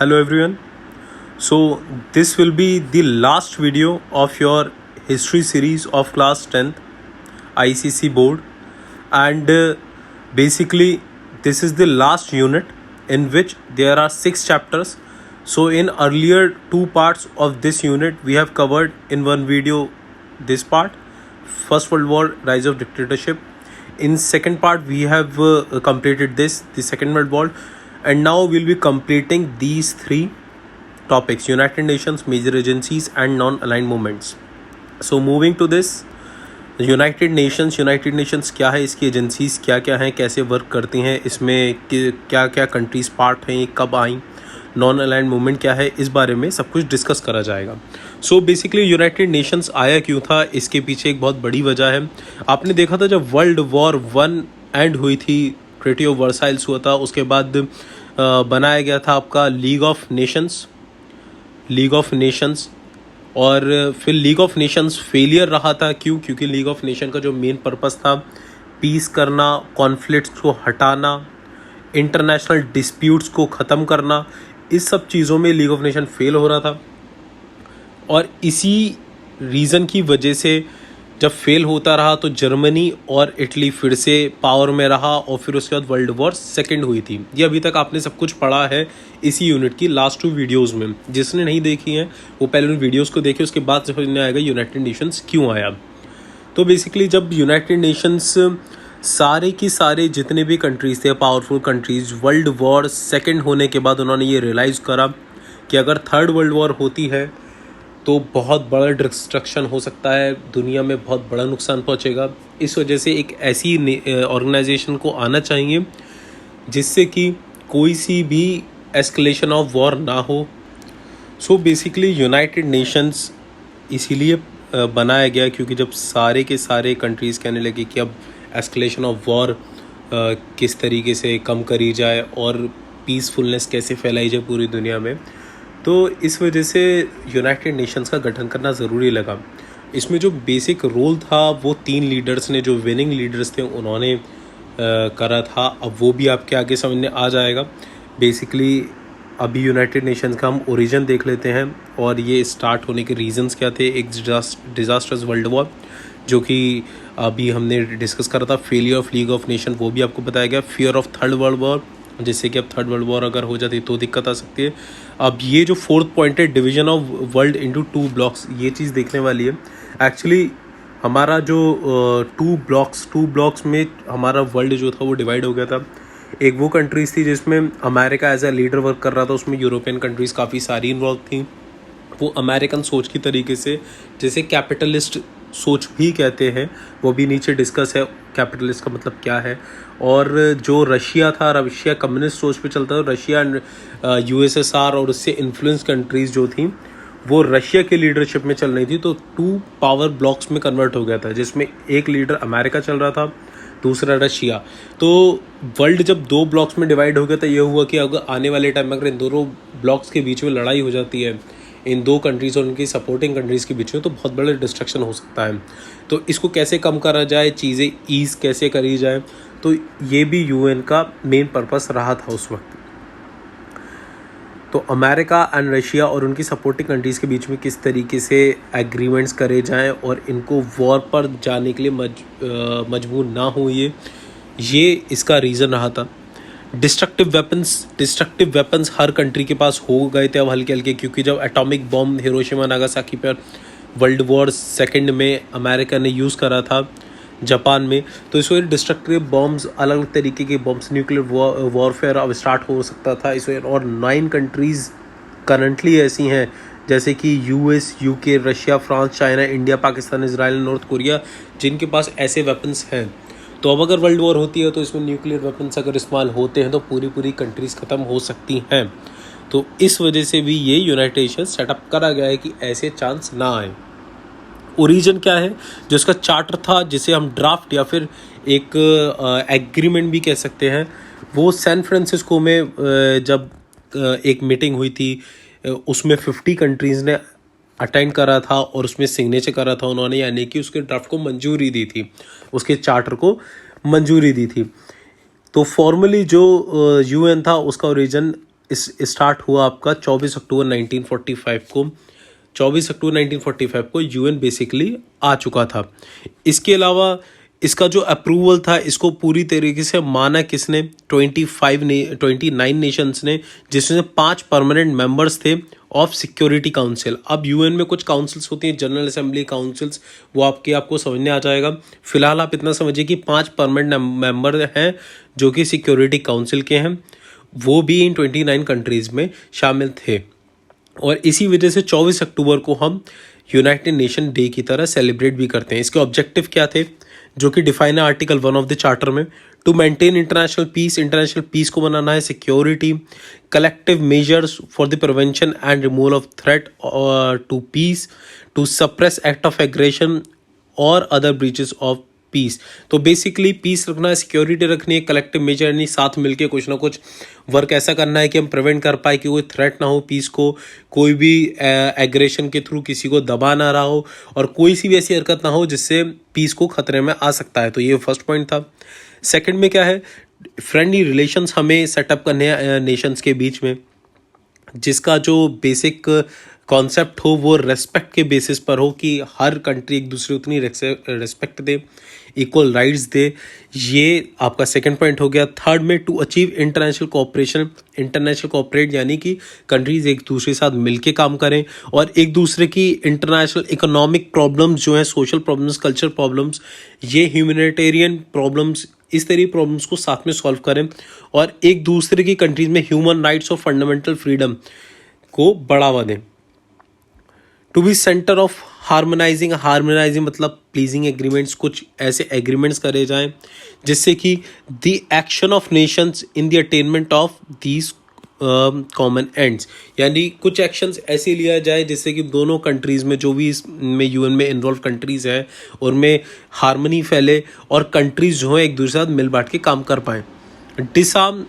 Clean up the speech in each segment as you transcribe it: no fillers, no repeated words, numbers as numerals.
Hello everyone. So this will be the last video of your history series of class 10th ICC board, and basically this is the last unit in which there are 6 chapters. So in earlier 2 parts of this unit we have covered in one video this part, First World War, rise of dictatorship. In second part we have completed the Second World War, and now we'll be completing these 3 topics: United Nations, major agencies and non-aligned movements. So moving to this, United Nations क्या है, इसकी agencies क्या क्या हैं, कैसे work करती हैं, इसमें क्या क्या कंट्रीज़ पार्ट हैं, कब आई, नॉन अलाइंड मूवमेंट क्या है, इस बारे में सब कुछ डिस्कस करा जाएगा. सो बेसिकली यूनाइटेड नेशंस आया क्यों था, इसके पीछे एक बहुत बड़ी वजह है. आपने देखा था जब वर्ल्ड वॉर 1 एंड हुई थी, ट्रीटी ऑफ वर्साइल्स हुआ था, उसके बाद बनाया गया था आपका लीग ऑफ नेशंस. और फिर लीग ऑफ नेशंस फेलियर रहा था. क्योंकि लीग ऑफ नेशन का जो मेन पर्पस था पीस करना, कॉन्फ्लिक्ट्स को हटाना, इंटरनेशनल डिस्प्यूट्स को ख़त्म करना, इस सब चीज़ों में लीग ऑफ नेशन फेल हो रहा था. और इसी रीज़न की वजह से जब फेल होता रहा तो जर्मनी और इटली फिर से पावर में रहा, और फिर उसके बाद वर्ल्ड वॉर 2 हुई थी. ये अभी तक आपने सब कुछ पढ़ा है इसी यूनिट की लास्ट 2 वीडियोस में. जिसने नहीं देखी हैं वो पहले उन वीडियोस को देखे, उसके बाद समझने आएगा यूनाइटेड नेशंस क्यों आया. तो बेसिकली जब यूनाइटेड नेशंस सारे की सारे जितने भी कंट्रीज़ थे, पावरफुल कंट्रीज़, वर्ल्ड वॉर 2 होने के बाद उन्होंने ये रियलाइज़ करा कि अगर 3rd वर्ल्ड वॉर होती है तो बहुत बड़ा डिस्ट्रक्शन हो सकता है, दुनिया में बहुत बड़ा नुकसान पहुंचेगा. इस वजह से एक ऐसी ऑर्गेनाइजेशन को आना चाहिए जिससे कि कोई सी भी एस्केलेशन ऑफ वॉर ना हो. सो बेसिकली यूनाइटेड नेशंस इसीलिए बनाया गया क्योंकि जब सारे के सारे कंट्रीज़ कहने लगे कि अब एस्केलेशन ऑफ वॉर किस तरीके से कम करी जाए और पीसफुलनेस कैसे फैलाई जाए पूरी दुनिया में, तो इस वजह से यूनाइटेड नेशंस का गठन करना ज़रूरी लगा. इसमें जो बेसिक रोल था वो 3 लीडर्स ने, जो विनिंग लीडर्स थे, उन्होंने करा था. अब वो भी आपके आगे समझने आ जाएगा. बेसिकली अभी यूनाइटेड नेशंस का हम ओरिजिन देख लेते हैं और ये स्टार्ट होने के रीजंस क्या थे. एक डिज़ास्टर्स वर्ल्ड वॉर जो कि अभी हमने डिस्कस करा था, failure of league of nation वो भी आपको बताया गया, fear of 3rd world war, जिससे कि अब 3rd वर्ल्ड वॉर अगर हो जाती तो दिक्कत आ सकती है. अब ये जो 4th पॉइंट है, division of world into 2 blocks, ये चीज़ देखने वाली है. एक्चुअली हमारा जो 2 ब्लॉक्स में हमारा वर्ल्ड जो था वो डिवाइड हो गया था. एक वो कंट्रीज़ थी जिसमें America as a leader work कर रहा था, उसमें यूरोपियन कंट्रीज़ काफ़ी सारी इन्वॉल्व थी. वो अमेरिकन सोच की तरीके से, जैसे कैपिटलिस्ट सोच भी कहते हैं, वो भी नीचे डिस्कस है कैपिटलिस्ट का मतलब क्या है. और जो रशिया कम्युनिस्ट सोच पे चलता था. रशिया एंड USSR और उससे इन्फ्लुएंस कंट्रीज़ जो थी वो रशिया के लीडरशिप में चल रही थी, तो 2 पावर ब्लॉक्स में कन्वर्ट हो गया था, जिसमें एक लीडर अमेरिका चल रहा था, दूसरा रशिया. तो वर्ल्ड जब 2 ब्लॉक्स में डिवाइड हो गया था, ये हुआ कि अगर आने वाले टाइम में अगर इन दोनों ब्लॉक्स के बीच में लड़ाई हो जाती है, इन 2 कंट्रीज़ और उनकी सपोर्टिंग कंट्रीज़ के बीच में, तो बहुत बड़ा डिस्ट्रक्शन हो सकता है. तो इसको कैसे कम करा जाए, चीज़ें ईज़ कैसे करी जाए, तो ये भी UN का मेन पर्पस रहा था उस वक्त. तो अमेरिका एंड रशिया और उनकी सपोर्टिंग कंट्रीज़ के बीच में किस तरीके से एग्रीमेंट्स करे जाएं और इनको वॉर पर जाने के लिए मजबूर ना हो, ये इसका रीज़न रहा था. डिस्ट्रक्टिव वेपन्स हर कंट्री के पास हो गए थे अब हल्के हल्के, क्योंकि जब एटॉमिक बॉम्ब हिरोशिमा नागासाकी पर वर्ल्ड वॉर 2 में अमेरिका ने यूज़ करा था जापान में, तो इस वजह डिस्ट्रक्टिव बॉम्ब्स, अलग अलग तरीके के बॉम्ब्स, न्यूक्लियर वॉरफेयर अब स्टार्ट हो सकता था इस वजह. और 9 कंट्रीज़ करंटली ऐसी हैं जैसे कि US, UK, Russia, France, China, India, Pakistan, Israel, north Korea, जिनके पास ऐसे वेपन्स हैं. तो अब अगर वर्ल्ड वॉर होती है तो इसमें न्यूक्लियर वेपन्स अगर इस्तेमाल होते हैं तो पूरी कंट्रीज़ ख़त्म हो सकती हैं. तो इस वजह से भी ये यूनाइटेड नेशन सेटअप करा गया है कि ऐसे चांस ना आए. ओरिजिन क्या है, जो इसका चार्टर था, जिसे हम ड्राफ्ट या फिर एक एग्रीमेंट भी कह सकते हैं, वो सैन फ्रांसिस्को में जब एक मीटिंग हुई थी, उसमें 50 कंट्रीज़ ने अटेंड करा था और उसमें सिग्नेचर करा था उन्होंने, यानी कि उसके ड्राफ्ट को मंजूरी दी थी, उसके चार्टर को मंजूरी दी थी. तो फॉर्मली जो UN था उसका ओरिजिन स्टार्ट हुआ आपका 24 अक्टूबर 1945 को। 24 अक्टूबर 1945 को यूएन बेसिकली आ चुका था। इसके अलावा इसका जो अप्रूवल था, इसको पूरी तरीके से माना किसने? 29 नेशंस ने, जिसमें 5 परमानेंट मेंबर्स थे ऑफ सिक्योरिटी काउंसिल। अब यूएन में कुछ काउंसिल्स होती हैं, जनरल असेंबली काउंसिल्स, वो आपको समझने आ जाएगा। फिलहाल आप इतना समझिए कि 5 परमानेंट मेंबर हैं जो कि सिक्योरिटी काउंसिल के हैं, वो भी इन 29 कंट्रीज़ में शामिल थे। और इसी वजह से 24 अक्टूबर को हम यूनाइटेड नेशन डे की तरह सेलिब्रेट भी करते हैं। इसके ऑब्जेक्टिव क्या थे, जो कि डिफाइन है आर्टिकल 1 ऑफ द चार्टर में? टू मेंटेन इंटरनेशनल पीस को बनाना है, security, collective measures for the prevention and removal of threat to peace, to suppress act of aggression और अदर ब्रीचेस ऑफ पीस। तो बेसिकली पीस रखना है, security रखनी है, कलेक्टिव मेजर यानी साथ मिलके कुछ ना कुछ वर्क ऐसा करना है कि हम प्रिवेंट कर पाए कि कोई थ्रेट ना हो पीस को, कोई भी एग्रेशन के थ्रू किसी को दबा ना रहा हो, और कोई सी भी ऐसी हरकत ना हो जिससे पीस को खतरे में आ सकता है। तो ये फर्स्ट पॉइंट था। सेकंड में क्या है, फ्रेंडली रिलेशंस हमें सेटअप करने हैं नेशंस के बीच में, जिसका जो बेसिक कॉन्सेप्ट हो वो रेस्पेक्ट के बेसिस पर हो, कि हर कंट्री एक दूसरे उतनी रेस्पेक्ट दे, इक्वल राइट्स दे। ये आपका सेकंड पॉइंट हो गया। थर्ड में to achieve international cooperation. International cooperate यानी कि कंट्रीज एक दूसरे के साथ मिलके काम करें और एक दूसरे की इंटरनेशनल इकोनॉमिक प्रॉब्लम्स जो हैं, सोशल प्रॉब्लम्स, कल्चर प्रॉब्लम्स, ये ह्यूमैनिटेरियन प्रॉब्लम्स, इस तरह की प्रॉब्लम्स को साथ में सॉल्व करें और एक दूसरे की कंट्रीज में ह्यूमन राइट्स और फंडामेंटल फ्रीडम को बढ़ावा दें। To be centre of harmonising मतलब प्लीजिंग एग्रीमेंट्स, कुछ ऐसे एग्रीमेंट्स करे जाएं जिससे कि the action of nations in the attainment of these common ends, यानी कुछ एक्शंस ऐसे लिया जाए जिससे कि दोनों कंट्रीज़ में, जो भी इसमें यूएन में इन्वॉल्व कंट्रीज़ हैं, उनमें हार्मनी फैले और कंट्रीज़ जो हैं एक दूसरे के साथ मिल बांट के काम कर पाएँ। डिसआर्म,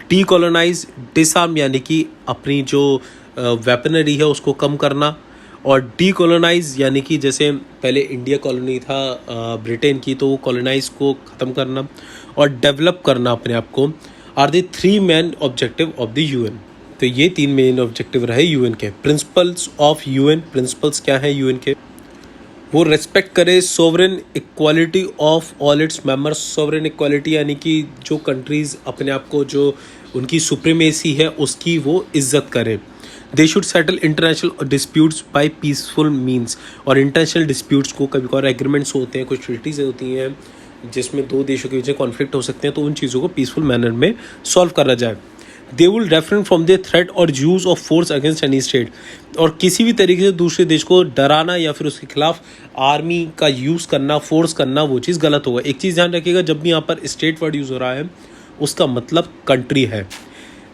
डीकोलोनाइज, डिसआर्म यानी कि अपनी जो वेपनरी है उसको कम करना, और डीकोलोनाइज यानी कि जैसे पहले इंडिया कॉलोनी था ब्रिटेन की, तो वो कॉलोनाइज को ख़त्म करना और डेवलप करना अपने आप को, are the 3 main objective of the UN. तो ये 3 मेन ऑब्जेक्टिव रहे यूएन के। प्रिंसिपल्स ऑफ यूएन, प्रिंसिपल्स क्या हैं यूएन के? वो रेस्पेक्ट करे sovereign equality of all its members. Sovereign equality यानी कि जो कंट्रीज़ अपने आप को, जो उनकी सुप्रीमेसी है उसकी वो इज्जत करें। They should settle international disputes by peaceful means, और इंटरनेशनल डिस्प्यूट्स को, कभी कभार एग्रीमेंट्स होते हैं, कुछ ट्रीटीज होती हैं जिसमें 2 देशों के बीच कॉन्फ्लिक्ट हो सकते हैं, तो उन चीज़ों को पीसफुल मैनर में सॉल्व करा जाए। They will refrain from the threat or use of force against any state, और किसी भी तरीके से दूसरे देश को डराना या फिर उसके खिलाफ आर्मी का यूज़ करना, फोर्स करना, वो चीज़ गलत होगा। एक चीज़ ध्यान रखिएगा, जब भी यहाँ पर स्टेट वर्ड यूज़ हो रहा है उसका मतलब कंट्री है।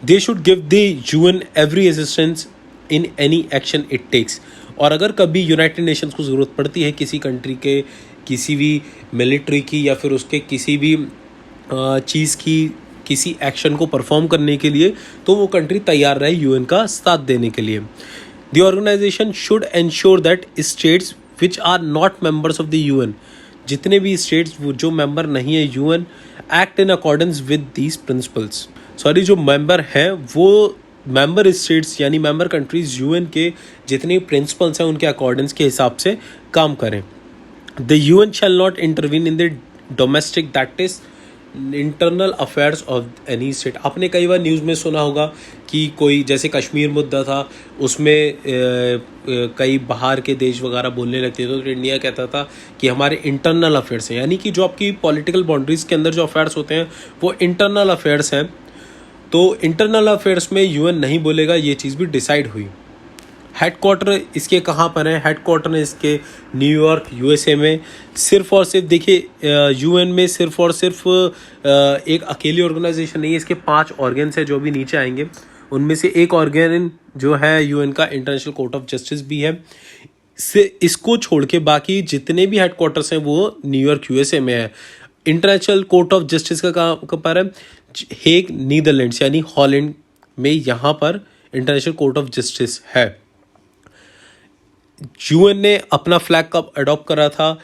They should give the UN every assistance in any action it takes, और अगर कभी यूनाइटेड नेशंस को ज़रूरत पड़ती है किसी कंट्री के, किसी भी मिलिट्री की या फिर उसके किसी भी चीज़ की, किसी एक्शन को परफॉर्म करने के लिए, तो वो कंट्री तैयार रहे यूएन का साथ देने के लिए। The organisation should ensure that states which are not members of the UN, जितने भी स्टेट्स जो मेंबर नहीं है UN, act in accordance with these principles. जो मेंबर हैं वो मेंबर स्टेट्स यानी मेंबर कंट्रीज यूएन के जितने प्रिंसिपल्स हैं उनके अकॉर्डेंस के हिसाब से काम करें। The UN shall not intervene in the domestic, that is internal affairs of any state. आपने कई बार न्यूज़ में सुना होगा कि कोई, जैसे कश्मीर मुद्दा था, उसमें कई बाहर के देश वगैरह बोलने लगते थे, तो इंडिया कहता था कि हमारे इंटरनल अफेयर्स हैं, यानी कि जो आपकी पॉलिटिकल बाउंड्रीज़ के अंदर जो अफेयर्स होते हैं वो इंटरनल अफेयर्स हैं। तो इंटरनल अफेयर्स में यूएन नहीं बोलेगा, ये चीज़ भी डिसाइड हुई। हेडक्वार्टर इसके कहाँ पर है? हेडक्वार्टर इसके न्यूयॉर्क यूएसए में। सिर्फ और सिर्फ देखिए, यूएन में सिर्फ और सिर्फ एक अकेली ऑर्गेनाइजेशन नहीं है, इसके 5 ऑर्गन्स हैं जो भी नीचे आएंगे। उनमें से एक ऑर्गन जो है यूएन का इंटरनेशनल कोर्ट ऑफ जस्टिस भी है। इसको छोड़ के बाकी जितने भी हेडक्वार्टर्स हैं वो न्यूयॉर्क यूएसए में है। इंटरनेशनल कोर्ट ऑफ जस्टिस का कहाँ पर है? हेग नीदरलैंड्स यानी हॉलैंड में, यहाँ पर इंटरनेशनल कोर्ट ऑफ जस्टिस है। यूएन ने अपना फ्लैग कब अडॉप्ट करा था?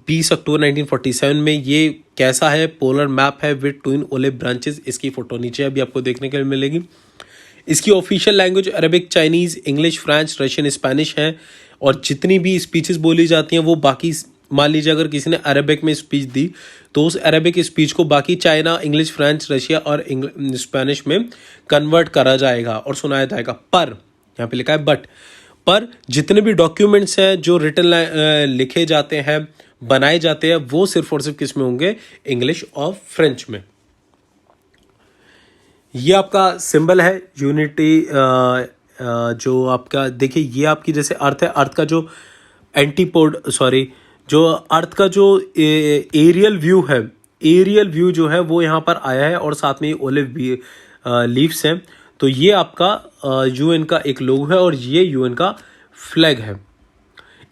20 अक्टूबर 1947 में। ये कैसा है? पोलर मैप है विद ट्विन ओलिव ब्रांचेस। इसकी फोटो नीचे अभी आपको देखने के लिए मिलेगी। इसकी official language Arabic, Chinese, English, French, Russian, Spanish है। और जितनी भी स्पीचेस बोली जाती हैं वो बाकी, मान लीजिए अगर किसी ने अरबिक में स्पीच दी तो उस अरबिक स्पीच को बाकी चाइना, इंग्लिश, फ्रेंच, रशिया और स्पेनिश में कन्वर्ट करा जाएगा और सुनाया जाएगा। पर यहाँ पे लिखा है बट, पर जितने भी डॉक्यूमेंट्स हैं जो रिटन लिखे जाते हैं, बनाए जाते हैं, वो सिर्फ और सिर्फ किस में होंगे? इंग्लिश और फ्रेंच में। ये आपका सिंबल है यूनिटी, जो आपका देखिए ये आपकी जैसे अर्थ है, अर्थ का जो जो अर्थ का जो एरियल व्यू है, एरियल व्यू जो है वो यहाँ पर आया है और साथ में ओलिव लीव्स हैं। तो ये आपका यूएन का एक लोगो है और ये यूएन का फ्लैग है।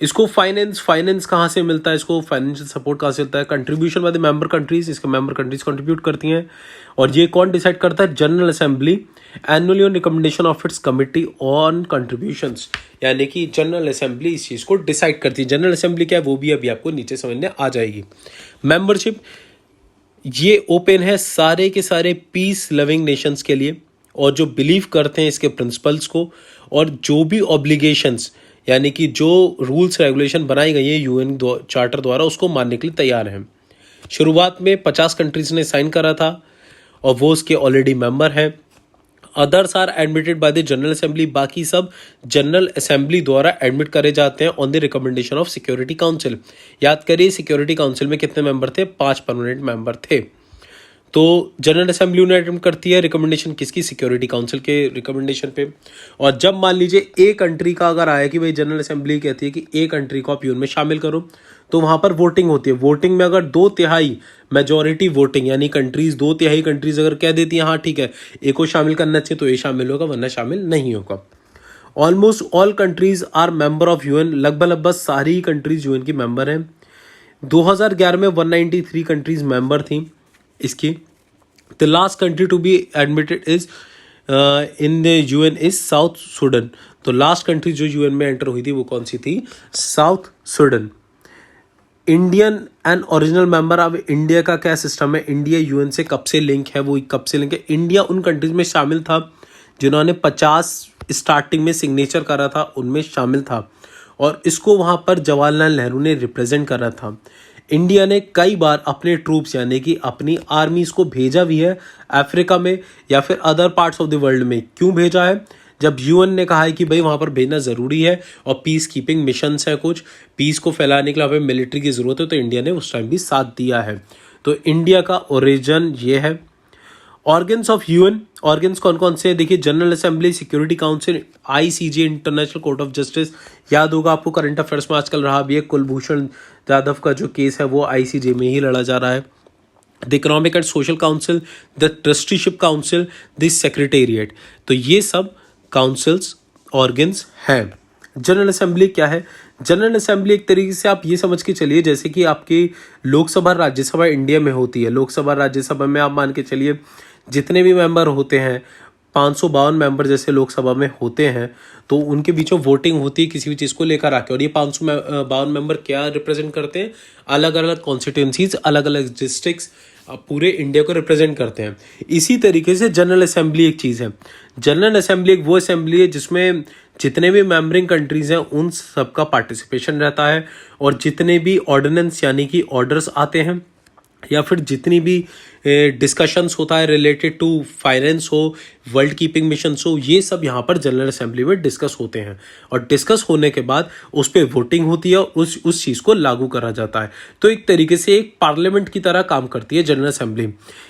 इसको फाइनेंस कहाँ से मिलता है? इसको फाइनेंशियल सपोर्ट कहाँ से मिलता है? Contribution by the member countries, इसके मेंबर कंट्रीज कंट्रीब्यूट करती हैं। और ये कौन डिसाइड करता है? General assembly annually on recommendation of its committee on contributions, यानी कि जनरल असेंबली इस चीज़ को डिसाइड करती है। जनरल असेंबली क्या है वो भी अभी आपको नीचे समझने आ जाएगी। मेंबरशिप ये ओपन है सारे के सारे पीस लविंग नेशंस के लिए, और जो बिलीव करते हैं इसके प्रिंसिपल्स को, और जो भी ऑब्लिगेशंस यानी कि जो रूल्स रेगुलेशन बनाई गई है यूएन चार्टर द्वारा उसको मानने के लिए तैयार हैं। शुरुआत में 50 कंट्रीज ने साइन करा था और वो उसके ऑलरेडी मेंबर हैं। Others are admitted by the General Assembly, बाकी सब जनरल असेंबली द्वारा एडमिट करे जाते हैं on the recommendation of Security Council. याद करिए सिक्योरिटी काउंसिल में कितने मेंबर थे? 5 परमानेंट मेंबर थे। तो जनरल असेंबली यूनाइटेड करती है रिकमेंडेशन किसकी? सिक्योरिटी काउंसिल के रिकमेंडेशन पे। और जब मान लीजिए ए कंट्री का अगर आया कि भाई जनरल असेंबली कहती है कि ए कंट्री को आप यूएन में शामिल करो, तो वहां पर वोटिंग होती है। वोटिंग में अगर 2/3 मेजोरिटी वोटिंग यानी कंट्रीज 2/3 कंट्रीज अगर कह देती है हाँ ठीक है ए को शामिल करना चाहिए, तो ए शामिल होगा वरना शामिल नहीं होगा। Almost all countries are member of UN, लगभग सारी कंट्रीज यूएन की मेंबर हैं। 2011 में 193 कंट्रीज मेंबर थी इसकी। The last country to be admitted is in the UN is South Sudan. तो लास्ट कंट्री जो यूएन में एंटर हुई थी वो कौन सी थी? South Sudan. Indian and original member. अब इंडिया का क्या सिस्टम है? इंडिया यूएन से कब से लिंक है? वो कब से लिंक है? इंडिया उन कंट्रीज में शामिल था जिन्होंने 50 स्टार्टिंग में सिग्नेचर करा था, उनमें शामिल था, और इसको वहाँ पर जवाहरलाल नेहरू ने रिप्रेजेंट करा था। इंडिया ने कई बार अपने ट्रूप्स यानी कि अपनी आर्मीज को भेजा भी है अफ्रीका में या फिर other parts of the world में। क्यों भेजा है? जब यूएन ने कहा है कि भाई वहाँ पर भेजना ज़रूरी है और पीस कीपिंग मिशंस है, कुछ पीस को फैलाने के लिए हमें मिलिट्री की ज़रूरत है, तो इंडिया ने उस टाइम भी साथ दिया है। तो इंडिया का ओरिजिन ये है। ऑर्गन्स ऑफ यूएन, ऑर्गन्स कौन कौन से हैं? देखिए general assembly, security council, ICJ international court of justice. याद होगा आपको करंट अफेयर्स में आजकल रहा भी है, कुलभूषण जाधव का जो केस है वो आईसीजे में ही लड़ा जा रहा है। The economic and social council, the trusteeship council, the secretariat. तो ये सब काउंसिल्स ऑर्गन्स हैं। जनरल असेंबली क्या है? जनरल असेंबली एक तरीके से आप ये समझ के चलिए जैसे कि आपकी लोकसभा राज्यसभा इंडिया में होती है। लोकसभा राज्यसभा में आप मान के चलिए जितने भी मेंबर होते हैं, 552 मेंबर जैसे लोकसभा में होते हैं, तो उनके बीच में वोटिंग होती है किसी भी चीज़ को लेकर आके। और ये 552 मेंबर क्या रिप्रेजेंट करते हैं? अलग अलग कॉन्स्टिट्यूंसीज, अलग अलग डिस्ट्रिक्ट्स, पूरे इंडिया को रिप्रेजेंट करते हैं। इसी तरीके से जनरल असेंबली एक चीज़ है। जनरल असेंबली एक वो असेंबली है जिसमें जितने भी मेंबरिंग कंट्रीज हैं उन सबका पार्टिसिपेशन रहता है, और जितने भी ऑर्डिनेंस यानी कि ऑर्डर्स आते हैं या फिर जितनी भी डिस्कशंस होता है रिलेटेड टू फाइनेंस हो, वर्ल्ड कीपिंग मिशंस हो, ये सब यहाँ पर जनरल असेंबली में डिस्कस होते हैं। और डिस्कस होने के बाद उस पर वोटिंग होती है, उस चीज़ को लागू करा जाता है। तो एक तरीके से एक पार्लियामेंट की तरह काम करती है जनरल असेंबली।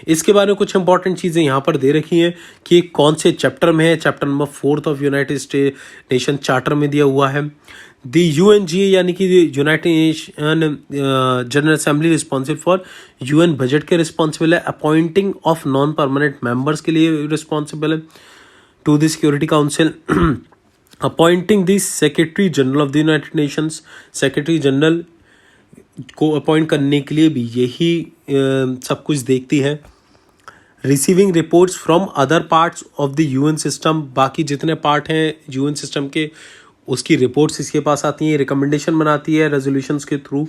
इसके बारे में कुछ इंपॉर्टेंट चीज़ें यहाँ पर दे रखी हैं कि कौन से चैप्टर में है। Chapter number 4 of United Nation charter में दिया हुआ है। दी यूएनजी यानी कि United Nation General Assembly responsible for UN budget के रिस्पॉन्सिबल है। Appointing of non permanent members के लिए रिस्पॉन्सिबल है to the Security Council. Appointing the Secretary General of the United Nations, Secretary General को appoint करने के लिए भी यही सब कुछ देखती है। Receiving reports from other parts of the UN system, बाकी जितने पार्ट हैं यूएन सिस्टम के उसकी रिपोर्ट्स इसके पास आती हैं, रिकमेंडेशन बनाती है रेजोल्यूशंस के थ्रू।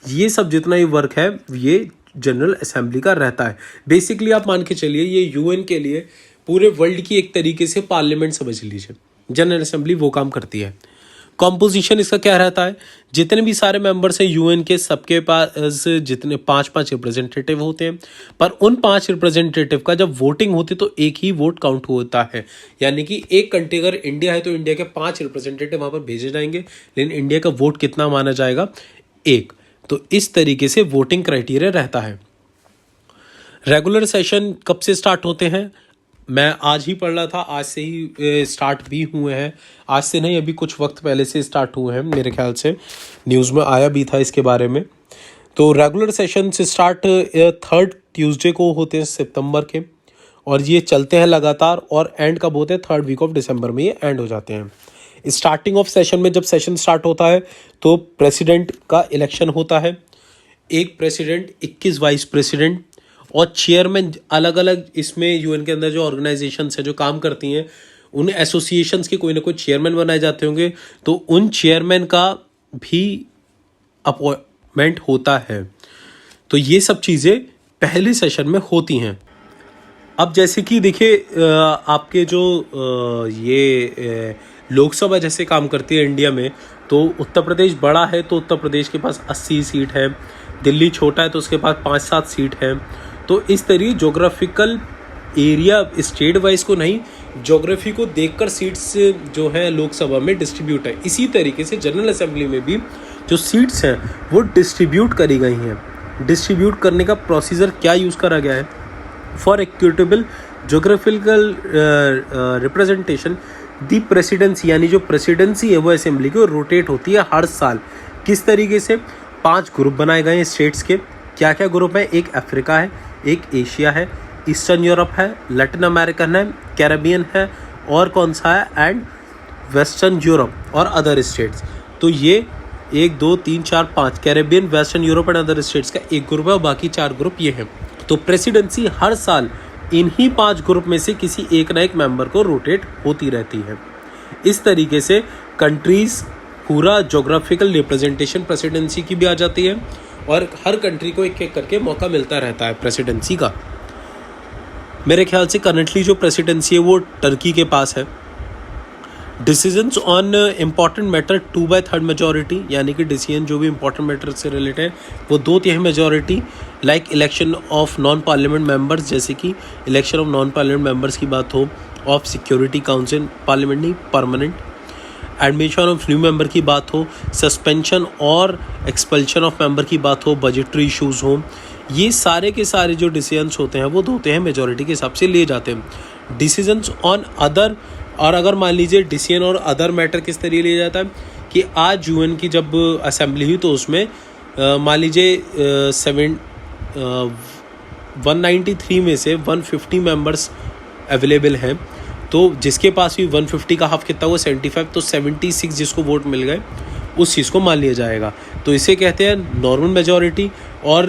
ये सब जितना ही वर्क है ये जनरल असेंबली का रहता है। बेसिकली आप मान के चलिए ये यूएन के लिए पूरे वर्ल्ड की एक तरीके से पार्लियामेंट समझ लीजिए, जनरल असेंबली वो काम करती है। कॉम्पोजिशन इसका क्या रहता है, जितने भी सारे मेंबर्स हैं यूएन के, सबके पास जितने 5-5 रिप्रेजेंटेटिव होते हैं, पर उन 5 रिप्रेजेंटेटिव का जब वोटिंग होती है तो एक ही वोट काउंट होता है। यानी कि एक कंट्री अगर इंडिया है तो इंडिया के 5 रिप्रेजेंटेटिव वहां पर भेजे जाएंगे, लेकिन इंडिया का वोट कितना माना जाएगा, 1। तो इस तरीके से वोटिंग क्राइटेरिया रहता है। रेगुलर सेशन कब से स्टार्ट होते हैं, मैं आज ही पढ़ रहा था, आज से ही स्टार्ट भी हुए हैं। आज से नहीं, अभी कुछ वक्त पहले से स्टार्ट हुए हैं, मेरे ख्याल से न्यूज़ में आया भी था इसके बारे में। तो रेगुलर सेशन से स्टार्ट 3rd ट्यूसडे को होते हैं सितंबर के, और ये चलते हैं लगातार, और एंड कब होते हैं, 3rd वीक ऑफ दिसंबर में ये एंड हो जाते हैं। स्टार्टिंग ऑफ सेशन में जब सेशन स्टार्ट होता है तो प्रेसिडेंट का इलेक्शन होता है, एक प्रेसिडेंट, 21 वाइस प्रेसिडेंट और चेयरमैन। अलग अलग इसमें यूएन के अंदर जो ऑर्गेनाइजेशंस हैं जो काम करती हैं, उन एसोसिएशंस के कोई ना कोई चेयरमैन बनाए जाते होंगे, तो उन चेयरमैन का भी अपॉइंटमेंट होता है। तो ये सब चीज़ें पहले सेशन में होती हैं। अब जैसे कि देखिए, आपके जो ये लोकसभा जैसे काम करती है इंडिया में, तो उत्तर प्रदेश बड़ा है तो उत्तर प्रदेश के पास 80 सीट है, दिल्ली छोटा है तो उसके पास 5-7 सीट है। तो इस तरीके जोग्राफिकल एरिया, स्टेट वाइज को नहीं, ज्योग्राफी को देखकर सीट्स जो है लोकसभा में डिस्ट्रीब्यूट है। इसी तरीके से जनरल असेंबली में भी जो सीट्स हैं वो डिस्ट्रीब्यूट करी गई हैं। डिस्ट्रीब्यूट करने का प्रोसीजर क्या यूज़ करा गया है, for equitable geographical representation the presidency, यानी जो प्रेसिडेंसी है वो असेंबली की रोटेट होती है हर साल। किस तरीके से, 5 ग्रुप बनाए गए हैं स्टेट्स के। क्या क्या ग्रुप है, एक अफ्रीका है, एक एशिया है, ईस्टर्न यूरोप है, लैटिन अमेरिकन है, कैरेबियन है, और कौन सा है, एंड वेस्टर्न यूरोप और अदर स्टेट्स। तो ये 1 2 3 4 5 Caribbean, western Europe and other states का एक ग्रुप है, और बाकी 4 ग्रुप ये हैं। तो प्रेसिडेंसी हर साल इन्हीं 5 ग्रुप में से किसी एक ना एक मेंबर को रोटेट होती रहती है। इस तरीके से कंट्रीज पूरा जोग्राफिकल रिप्रेजेंटेशन प्रेसिडेंसी की भी आ जाती है, और हर कंट्री को एक एक करके मौका मिलता रहता है प्रेसिडेंसी का। मेरे ख्याल से करंटली जो प्रेसिडेंसी है वो टर्की के पास है। Decisions on important matter 2/3 majority, यानी कि डिसीजन जो भी इंपॉर्टेंट मैटर से रिलेटेड है वो 2/3 majority. Like election of non parliament members, जैसे कि election of non parliament members की बात हो, ऑफ सिक्योरिटी काउंसिल, पार्लियामेंट नहीं permanent, admission of new member की बात हो, सस्पेंशन और एक्सपल्शन ऑफ मेंबर की बात हो, बजटरी इशूज़ हो, ये सारे के सारे जो डिसीजंस होते हैं वो होते हैं मेजॉरिटी के हिसाब से लिए जाते हैं। डिसीजंस ऑन अदर, और अगर मान लीजिए डिसीजन और अदर मैटर किस तरीके लिया जाता है कि आज यूएन की जब असेंबली हुई तो उसमें मान लीजिए 193 में से 150 मेंबर्स अवेलेबल हैं, तो जिसके पास भी 150 का हाफ कितना हुआ 75, तो 76 जिसको वोट मिल गए उस चीज़ को मान लिया जाएगा। तो इसे कहते हैं नॉर्मल मेजॉरिटी। और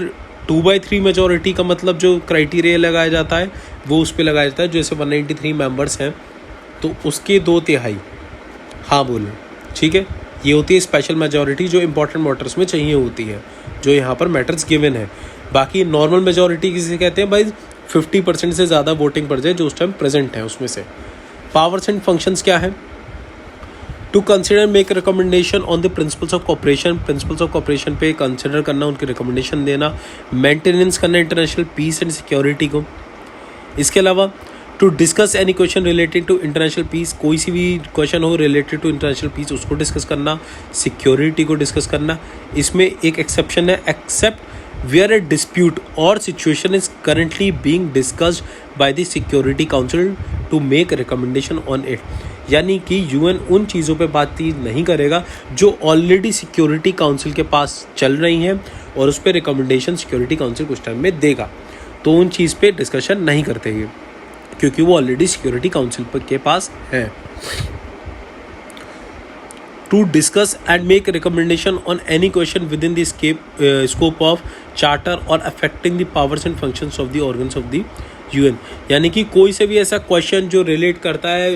2/3 मेजॉरिटी का मतलब जो क्राइटेरिया लगाया जाता है वो उस पर लगाया जाता है, जैसे 193 मेंबर्स हैं तो उसके 2/3, हाँ बोलो ठीक है, ये होती है स्पेशल मेजॉरिटी जो इंपॉर्टेंट मैटर्स में चाहिए होती है, जो यहाँ पर मैटर्स गिवन है। बाकी नॉर्मल मेजॉरिटी किसे कहते हैं भाई, 50% से ज़्यादा वोटिंग पड़ जाए जो उस टाइम प्रेजेंट है उसमें से। पावर्स एंड फंक्शंस क्या है, to consider make recommendation on the principles of cooperation, principles of cooperation पे कंसिडर करना, उनकी रिकमेंडेशन देना, मेंटेनेंस करना इंटरनेशनल पीस एंड सिक्योरिटी को। इसके अलावा to discuss any question related to international peace, कोई सी भी क्वेश्चन हो रिलेटेड टू इंटरनेशनल पीस उसको डिस्कस करना, सिक्योरिटी को डिस्कस करना। इसमें एक एक्सेप्शन है, except where a dispute or situation is currently being discussed by the Security Council to make recommendation on it, यानी कि यूएन उन चीज़ों पे बातचीत नहीं करेगा जो ऑलरेडी सिक्योरिटी काउंसिल के पास चल रही हैं और उस पर रिकमेंडेशन सिक्योरिटी काउंसिल कुछ टाइम में देगा, तो उन चीज़ पे डिस्कशन नहीं करते हैं क्योंकि वो ऑलरेडी सिक्योरिटी काउंसिल के पास है। To discuss and make recommendation on any question within the scope of charter or affecting the powers and functions of the organs of the UN, यानी कि कोई से भी ऐसा क्वेश्चन जो रिलेट करता है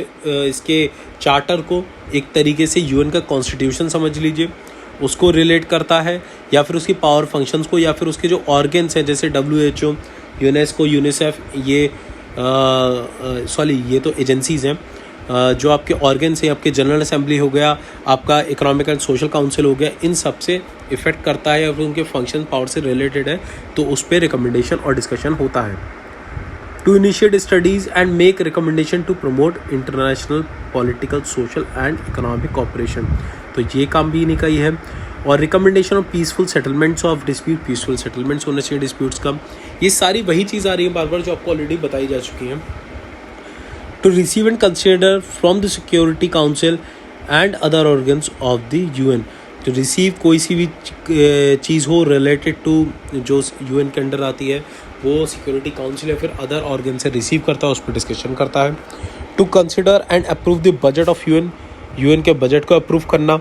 इसके चार्टर को, एक तरीके से यूएन का कॉन्स्टिट्यूशन समझ लीजिए, उसको रिलेट करता है, या फिर उसकी पावर फंक्शंस को, या फिर उसके जो ऑर्गन्स हैं जैसे WHO, यूनेस्को, यूनिसेफ, ये सॉरी ये तो एजेंसीज़ हैं, जो आपके ऑर्गन्स हैं, आपके जनरल असेंबली हो गया, आपका इकोनॉमिक एंड सोशल काउंसिल हो गया, इन सब से इफ़ेक्ट करता है और उनके फंक्शन पावर से रिलेटेड है, तो उस पर रिकमेंडेशन और डिस्कशन होता है। To initiate studies and make recommendation to promote international political social and economic cooperation, तो ये काम भी इन्हीं का ही है। और recommendation of peaceful settlements of dispute, peaceful settlements होने चाहिए डिस्प्यूट्स का। ये सारी वही चीज़ आ रही है बार बार जो आपको ऑलरेडी बताई जा चुकी हैं। To receive and consider from the Security Council and other organs of the UN, तो रिसीव कोई सी भी चीज़ हो रिलेटेड टू जो यूएन के अंडर आती है, वो सिक्योरिटी काउंसिल या फिर अदर ऑर्गन से रिसीव करता है, उस पर डिस्कशन करता है। To consider and approve the budget of UN, UN के बजट को अप्रूव करना,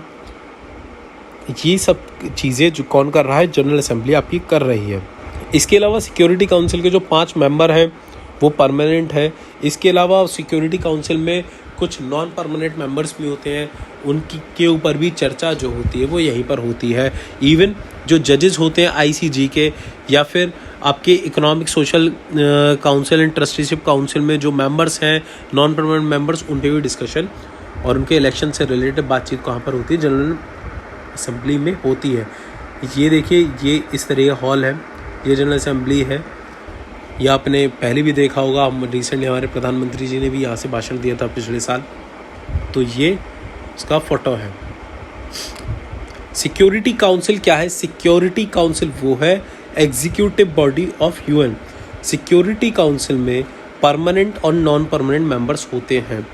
ये सब चीज़ें जो कौन कर रहा है, जनरल असेंबली आपकी कर रही है। इसके अलावा सिक्योरिटी काउंसिल के जो 5 मेंबर हैं वो परमानेंट है। इसके अलावा सिक्योरिटी काउंसिल में कुछ नॉन परमानेंट मेंबर्स भी होते हैं, उनकी के ऊपर भी चर्चा जो होती है वो यहीं पर होती है। इवन जो जजेस होते हैं आईसीजी के, या फिर आपके economic social council and trusteeship council में जो मेंबर्स हैं नॉन परमानेंट मेंबर्स, उन पर भी डिस्कशन और उनके इलेक्शन से रिलेटेड बातचीत कहाँ पर होती है, जनरल असेंबली में होती है। ये देखिए, ये इस तरह का हॉल है, ये जनरल असेंबली है। ये आपने पहले भी देखा होगा, हम रिसेंटली हमारे प्रधानमंत्री जी ने भी यहाँ से भाषण दिया था पिछले साल, तो ये इसका फोटो है। सिक्योरिटी काउंसिल क्या है? सिक्योरिटी काउंसिल वो है executive body of UN. Security council में परमानेंट और नॉन परमानेंट मेंबर्स होते हैं।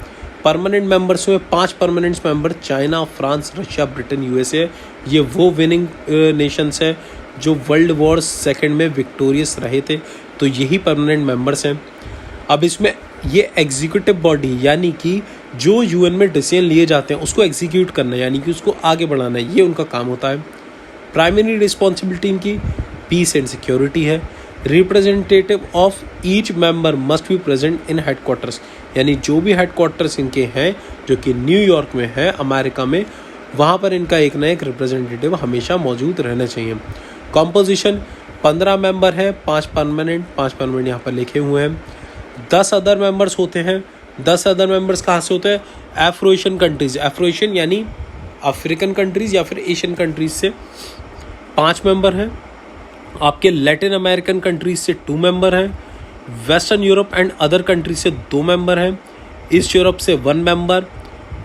परमानेंट मेंबर्स में 5 permanent member China, France, Russia, Britain, USA, ये वो विनिंग नेशंस हैं जो वर्ल्ड वॉर सेकेंड में विक्टोरियस रहे थे, तो यही परमानेंट मेंबर्स हैं। अब इसमें ये एग्जीक्यूटिव बॉडी यानी कि जो यूएन में डिसीजन लिए जाते हैं उसको एग्जीक्यूट करना यानी कि उसको आगे बढ़ाना, ये उनका काम होता है। प्राइमरी रिस्पॉन्सिबिलिटी इनकी पीस एंड सिक्योरिटी है। Representative of each member must be present in headquarters, यानी जो भी हेडक्वार्टर्स इनके हैं जो कि न्यूयॉर्क में है अमेरिका में, वहाँ पर इनका एक ना एक रिप्रेजेंटेटिव हमेशा मौजूद रहना चाहिए। कॉम्पोजिशन 15 मेंबर है, 5 परमानेंट यहाँ पर लिखे हुए हैं। 10 अदर मेंबर्स होते हैं। 10 अदर मेंबर्स कहाँ से होते हैं? Afro Asian countries, Afro Asian यानी अफ्रीकन कंट्रीज या फिर एशियन कंट्रीज से 5 मेंबर हैं। आपके लैटिन अमेरिकन कंट्रीज से 2 मेंबर हैं। Western Europe and other countries से 2 मेंबर हैं। ईस्ट यूरोप से 1 मेंबर।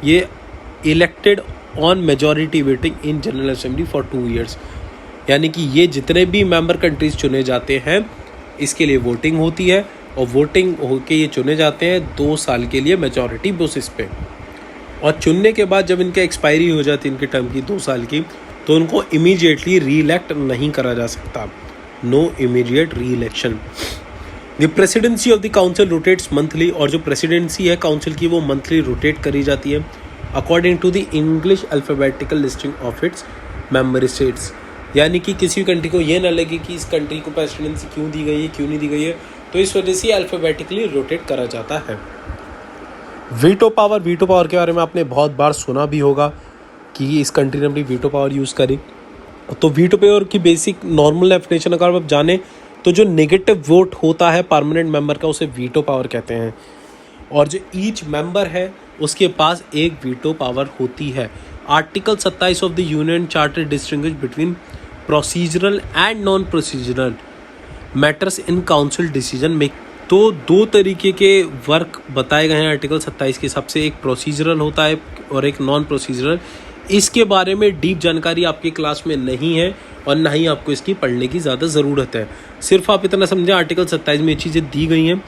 ये elected on majority voting in general assembly for 2 years, यानी कि ये जितने भी मेंबर कंट्रीज चुने जाते हैं इसके लिए वोटिंग होती है और वोटिंग होके ये चुने जाते हैं 2 साल के लिए मेजॉरिटी बेसिस पे। और चुनने के बाद जब इनका एक्सपायरी हो जाती है इनके टर्म की 2 साल की, तो उनको इमीडिएटली री इलेक्ट नहीं करा जा सकता। No immediate re election. The presidency of the council rotates monthly, और जो प्रेसिडेंसी है काउंसिल की वो मंथली रोटेट करी जाती है according to the English alphabetical listing of its member states, यानी कि किसी कंट्री को ये ना लगे कि इस कंट्री को प्रेसिडेंसी क्यों दी गई है, क्यों नहीं दी गई है, तो इस वजह से अल्फ़ाबेटिकली रोटेट करा जाता है। वीटो पावर, वीटो पावर के बारे में आपने बहुत बार सुना भी होगा कि इस कंट्री ने अपनी वीटो पावर यूज़ करी। तो वीटो पावर की बेसिक नॉर्मल डेफिनेशन अगर आप जाने तो जो नेगेटिव वोट होता है परमानेंट मेंबर का उसे वीटो पावर कहते हैं, और जो ईच मेंबर है उसके पास एक वीटो पावर होती है। Article 27 of the union charter distinguish between procedural and non procedural matters in council decision make. तो 2 तरीके के वर्क बताए गए हैं आर्टिकल 27 के हिसाब से, एक प्रोसीजरल होता है और एक नॉन प्रोसीजरल। इसके बारे में डीप जानकारी आपकी क्लास में नहीं है और ना ही आपको इसकी पढ़ने की ज़्यादा ज़रूरत है। सिर्फ आप इतना समझें आर्टिकल 27 में ये चीज़ें दी गई हैं।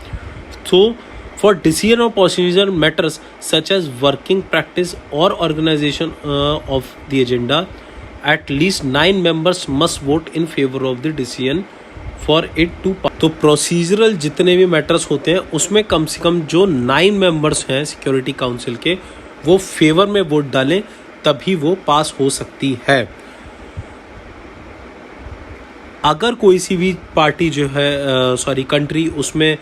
तो for decision of procedure matters such as working practice or organization of the agenda at least 9 members must vote in favour of the decision for it to. तो प्रोसीजरल जितने भी मैटर्स होते हैं उसमें कम से कम जो 9 members हैं सिक्योरिटी काउंसिल के वो फेवर में वोट डालें, तभी वो पास हो सकती है। अगर कोई सी भी पार्टी जो है कंट्री उसमें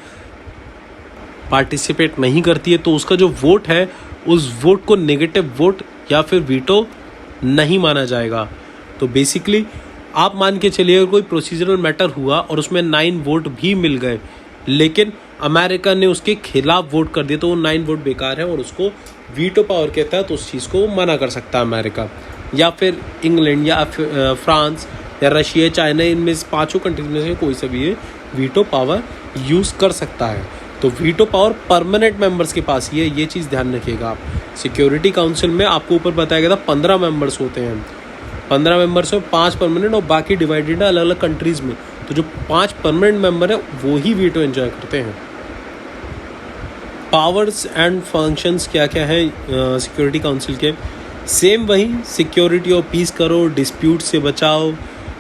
पार्टिसिपेट नहीं करती है तो उसका जो वोट है उस वोट को नेगेटिव वोट या फिर वीटो नहीं माना जाएगा। तो बेसिकली आप मान के चलिए अगर कोई प्रोसीजरल मैटर हुआ और उसमें 9 वोट भी मिल गए लेकिन अमेरिका ने उसके खिलाफ वोट कर दिया तो वो 9 वोट बेकार है और उसको वीटो पावर कहता है, तो उस चीज़ को मना कर सकता है अमेरिका। या फिर इंग्लैंड या फ्रांस या रशिया, चाइना, इनमें से 5 कंट्रीज में से कोई सा भी ये वीटो पावर यूज़ कर सकता है। तो वीटो पावर परमानेंट मेंबर्स के पास ही है, ये चीज़ ध्यान रखिएगा आप। सिक्योरिटी काउंसिल में आपको ऊपर बताया गया था 15 मेंबर्स होते हैं, 15 मेंबर्स में 5 परमानेंट और बाकी डिवाइडेड है अलग अलग कंट्रीज़ में। तो जो 5 परमानेंट मेंबर है वो ही वीटो एंजॉय करते हैं। पावर्स एंड फंक्शंस क्या क्या है सिक्योरिटी काउंसिल के, सेम वही, सिक्योरिटी और पीस करो, डिस्प्यूट से बचाओ,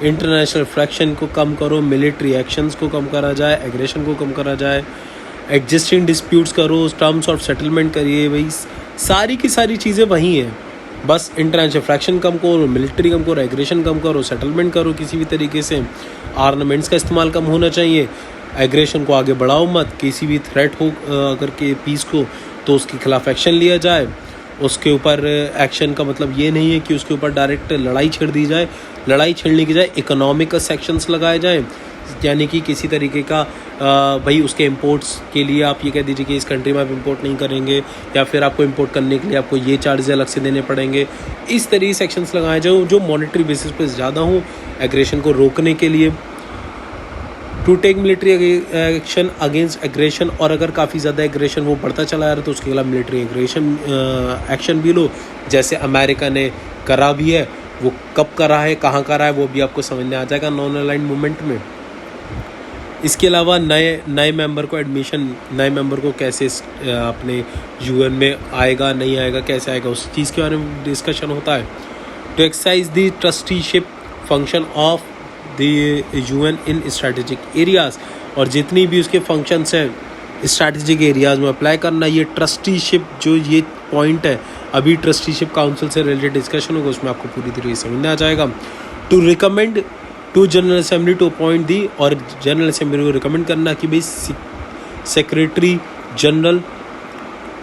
इंटरनेशनल फ्रैक्शन को कम करो, मिलिट्री एक्शंस को कम करा जाए, एग्रेशन को कम करा जाए, एग्जिस्टिंग डिस्प्यूट्स करो, टर्म्स ऑफ सेटलमेंट करिए, वही सारी की सारी चीज़ें वही हैं। बस इंटरनेशनल फ्रैक्शन कम करो, मिलिट्री कम करो, एग्रेशन कम करो, सेटलमेंट करो किसी भी तरीके से, आर्मामेंट्स का इस्तेमाल कम होना चाहिए, एग्रेशन को आगे बढ़ाओ मत, किसी भी थ्रेट हो अगर के पीस को तो उसके खिलाफ एक्शन लिया जाए। उसके ऊपर एक्शन का मतलब ये नहीं है कि उसके ऊपर डायरेक्ट लड़ाई छेड़ दी जाए, लड़ाई छेड़ने की जाए इकोनॉमिक सेक्शंस लगाए जाएँ, यानी कि किसी तरीके का भाई उसके इंपोर्ट्स के लिए आप ये कह दीजिए कि इस कंट्री में आप इंपोर्ट नहीं करेंगे, या फिर आपको इंपोर्ट करने के लिए आपको ये चार्जेस अलग से देने पड़ेंगे। इस तरीके सेक्शंस लगाए जाओ जो मॉनेटरी बेसिस पे ज़्यादा हो, एग्रेशन को रोकने के लिए। To take military action against aggression, और अगर काफ़ी ज़्यादा एग्रेशन वो बढ़ता चला जा रहा है तो उसके खिलाफ मिलिट्री एक्शन भी लो, जैसे अमेरिका ने करा भी है। वो कब करा है, कहाँ करा है, वो भी आपको समझ में आ जाएगा नॉन अलाइंड मूवमेंट में। इसके अलावा नए मेंबर को एडमिशन, नए मेंबर को कैसे अपने यूएन में आएगा नहीं आएगा, कैसे आएगा, उस चीज़ के बारे में डिस्कशन होता है। To exercise the trusteeship function of the UN in strategic areas, और जितनी भी उसके फंक्शंस हैं स्ट्रैटेजिक एरियाज़ में अप्लाई करना। ये ट्रस्टीशिप जो ये पॉइंट है, अभी ट्रस्टीशिप काउंसिल से रिलेटेड डिस्कशन होगा, उसमें आपको पूरी तरीके से समझ में आ जाएगा। To recommend to general assembly to appoint the, और जनरल असेंबली को रिकमेंड करना कि भाई secretary general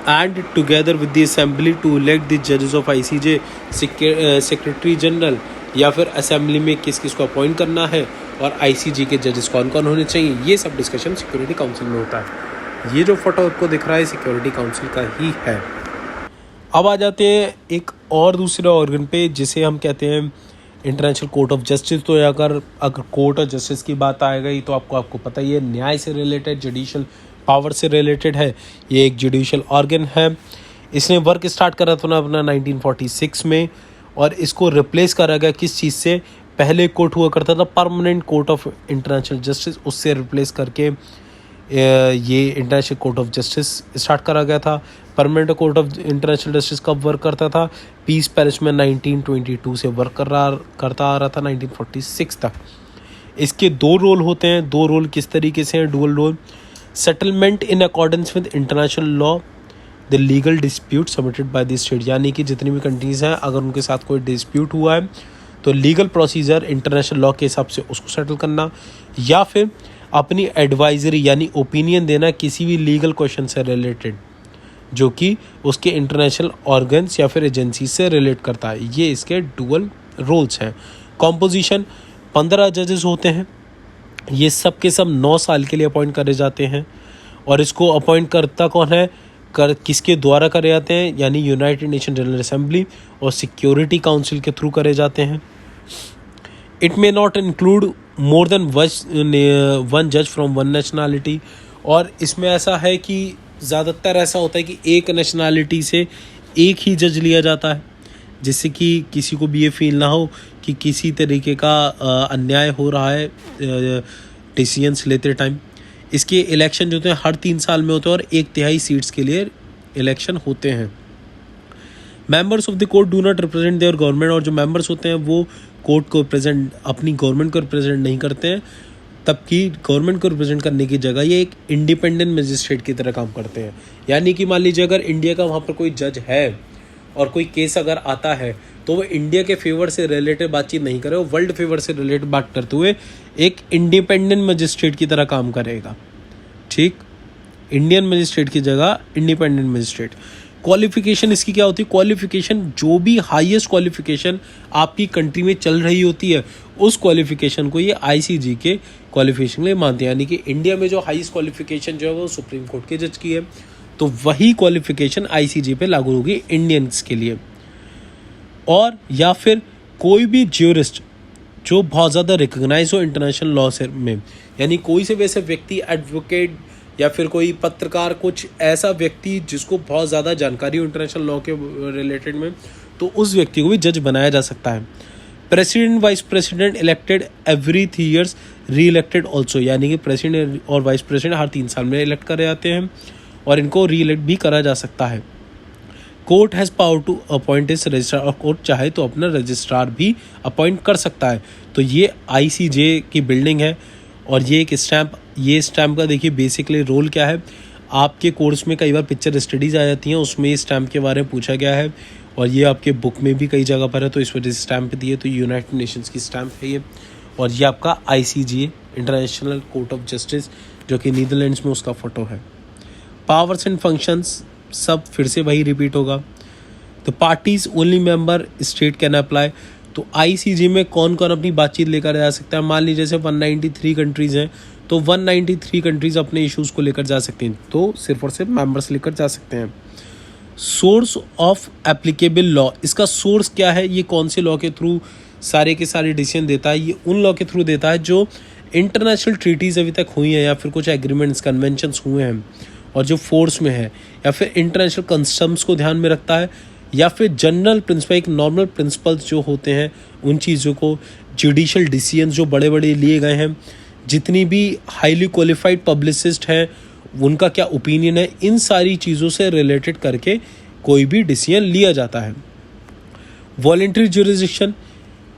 and together with the assembly to elect the जजेस ऑफ आईसीजे। सेक्रेटरी जनरल या फिर असेंबली में किस किस को अपॉइंट करना है और आईसीजे के जजेस कौन कौन होने चाहिए, ये सब डिस्कशन सिक्योरिटी काउंसिल में होता है। ये जो फोटो आपको दिख रहा है सिक्योरिटी काउंसिल का ही है। अब आ जाते हैं एक और दूसरे ऑर्गन पे जिसे हम कहते हैं इंटरनेशनल कोर्ट ऑफ जस्टिस। तो अगर कोर्ट ऑफ जस्टिस की बात आ गई तो आपको पता ही है, न्याय से रिलेटेड, जुडिशल पावर से रिलेटेड है। ये एक जुडिशल ऑर्गन है। इसने वर्क स्टार्ट करा था अपना 1946 में, और इसको रिप्लेस करा गया किस चीज़ से, पहले कोर्ट हुआ करता था permanent court of international justice, उससे रिप्लेस करके ये international court of justice start करा गया था। Permanent court of international justice कब वर्क करता था, पीस पैरिस में 1922 से वर्क करता आ रहा था 1946 तक। इसके 2 रोल होते हैं। 2 रोल किस तरीके से हैं, dual role. Settlement in accordance with international law the legal dispute submitted by the state, यानी कि जितनी भी कंट्रीज़ हैं अगर उनके साथ कोई डिस्प्यूट हुआ है तो लीगल प्रोसीजर इंटरनेशनल लॉ के हिसाब से उसको सेटल करना, या फिर अपनी एडवाइजरी यानी ओपिनियन देना किसी भी लीगल क्वेश्चन से रिलेटेड जो कि उसके इंटरनेशनल ऑर्गन्स या फिर एजेंसी से रिलेट करता है। ये इसके डुअल रोल्स हैं। कॉम्पोजिशन 15 जजेस होते हैं। ये सब के सब 9 साल के लिए अपॉइंट करे जाते हैं, और इसको अपॉइंट करता कौन है, किसके द्वारा करे जाते हैं, यानी यूनाइटेड नेशन जनरल असेंबली और सिक्योरिटी काउंसिल के थ्रू करे जाते हैं। It may not include more than 1 जज फ्रॉम 1 नेशनैलिटी, और इसमें ऐसा है कि ज़्यादातर ऐसा होता है कि एक नेशनैलिटी से एक ही जज लिया जाता है, जिससे कि किसी को भी ये फील ना हो कि किसी तरीके का अन्याय हो रहा है डिसीजंस लेते टाइम। इसके इलेक्शन जो होते हैं हर 3 साल में होते हैं, और 1/3 सीट्स के लिए इलेक्शन होते हैं। Members of the court do not represent there government, और जो मेंबर्स होते हैं वो कोर्ट को रिप्रेजेंट, अपनी गवर्नमेंट को रिप्रेजेंट नहीं करते हैं, तबकि गवर्नमेंट को रिप्रेजेंट करने की जगह ये एक इंडिपेंडेंट मजिस्ट्रेट की तरह काम करते हैं। यानी कि मान लीजिए अगर इंडिया का वहाँ पर कोई जज है और कोई केस अगर आता है तो वो इंडिया के फेवर से रिलेटेड बातचीत नहीं करे, वो वर्ल्ड फेवर से रिलेटेड बात करते हुए एक इंडिपेंडेंट मजिस्ट्रेट की तरह काम करेगा। ठीक, इंडियन मजिस्ट्रेट की जगह इंडिपेंडेंट मजिस्ट्रेट। क्वालिफिकेशन इसकी क्या होती है, क्वालिफिकेशन जो भी हाईएस्ट क्वालिफिकेशन आपकी कंट्री में चल रही होती है उस क्वालिफिकेशन को ये आईसीजे के क्वालिफिकेशन के लिए मानते हैं। यानी कि इंडिया में जो हाईएस्ट क्वालिफिकेशन जो है वो सुप्रीम कोर्ट के जज की है, तो वही क्वालिफिकेशन आईसीजे पे लागू होगी इंडियंस के लिए। और या फिर कोई भी ज्यूरिस्ट जो बहुत ज़्यादा रिकग्नाइज हो इंटरनेशनल लॉ से में, यानी कोई से वैसे व्यक्ति, एडवोकेट या फिर कोई पत्रकार, कुछ ऐसा व्यक्ति जिसको बहुत ज़्यादा जानकारी हो इंटरनेशनल लॉ के रिलेटेड में, तो उस व्यक्ति को भी जज बनाया जा सकता है। President vice president elected every 3 years, री इलेक्टेड ऑल्सो, यानी कि प्रेसिडेंट और वाइस प्रेसिडेंट हर 3 साल में इलेक्ट करे जाते हैं और इनको री इलेक्ट भी करा जा सकता है। Court has power to appoint its registrar, और कोर्ट चाहे तो अपना रजिस्ट्रार भी अपॉइंट कर सकता है। तो ये आईसीजे की बिल्डिंग है और ये एक स्टैम्प, ये स्टैम्प का देखिए बेसिकली रोल क्या है। आपके कोर्स में कई बार पिक्चर स्टडीज़ आ जाती हैं, उसमें इस स्टैम्प के बारे में पूछा गया है और ये आपके बुक में भी कई जगह पर है, तो इस वजह से स्टैम्प दी है। तो यूनाइटेड नेशंस की स्टैम्प है ये, और ये आपका ICJ international court of justice जो कि नीदरलैंड्स में उसका फ़ोटो है। पावर्स एंड फंक्शंस सब फिर से वही रिपीट होगा। तो parties only member state can apply. तो आईसीजे में कौन कौन अपनी बातचीत लेकर जा सकता है। मान लीजिए जैसे 193 कंट्रीज़ हैं, तो 193 कंट्रीज़ अपने इश्यूज़ को लेकर जा सकते हैं, तो सिर्फ और सिर्फ मेंबर्स लेकर जा सकते हैं। सोर्स ऑफ एप्लीकेबल लॉ, इसका सोर्स क्या है, ये कौन से लॉ के थ्रू सारे के सारे डिसीजन देता है, ये उन लॉ के थ्रू देता है जो इंटरनेशनल ट्रीटीज़ अभी तक हुई हैं या फिर कुछ एग्रीमेंट्स कन्वेंशंस हुए हैं और जो फोर्स में है, या फिर इंटरनेशनल कस्टम्स को ध्यान में रखता है, या फिर जनरल प्रिंसिपल, एक नॉर्मल प्रिंसिपल्स जो होते हैं उन चीज़ों को, जुडिशल डिसीजंस जो बड़े बड़े लिए गए हैं, जितनी भी हाईली क्वालिफाइड पब्लिसिस्ट हैं उनका क्या ओपिनियन है, इन सारी चीज़ों से रिलेटेड करके कोई भी डिसीजन लिया जाता है। वॉलेंट्री ज्यूरिसडिक्शन,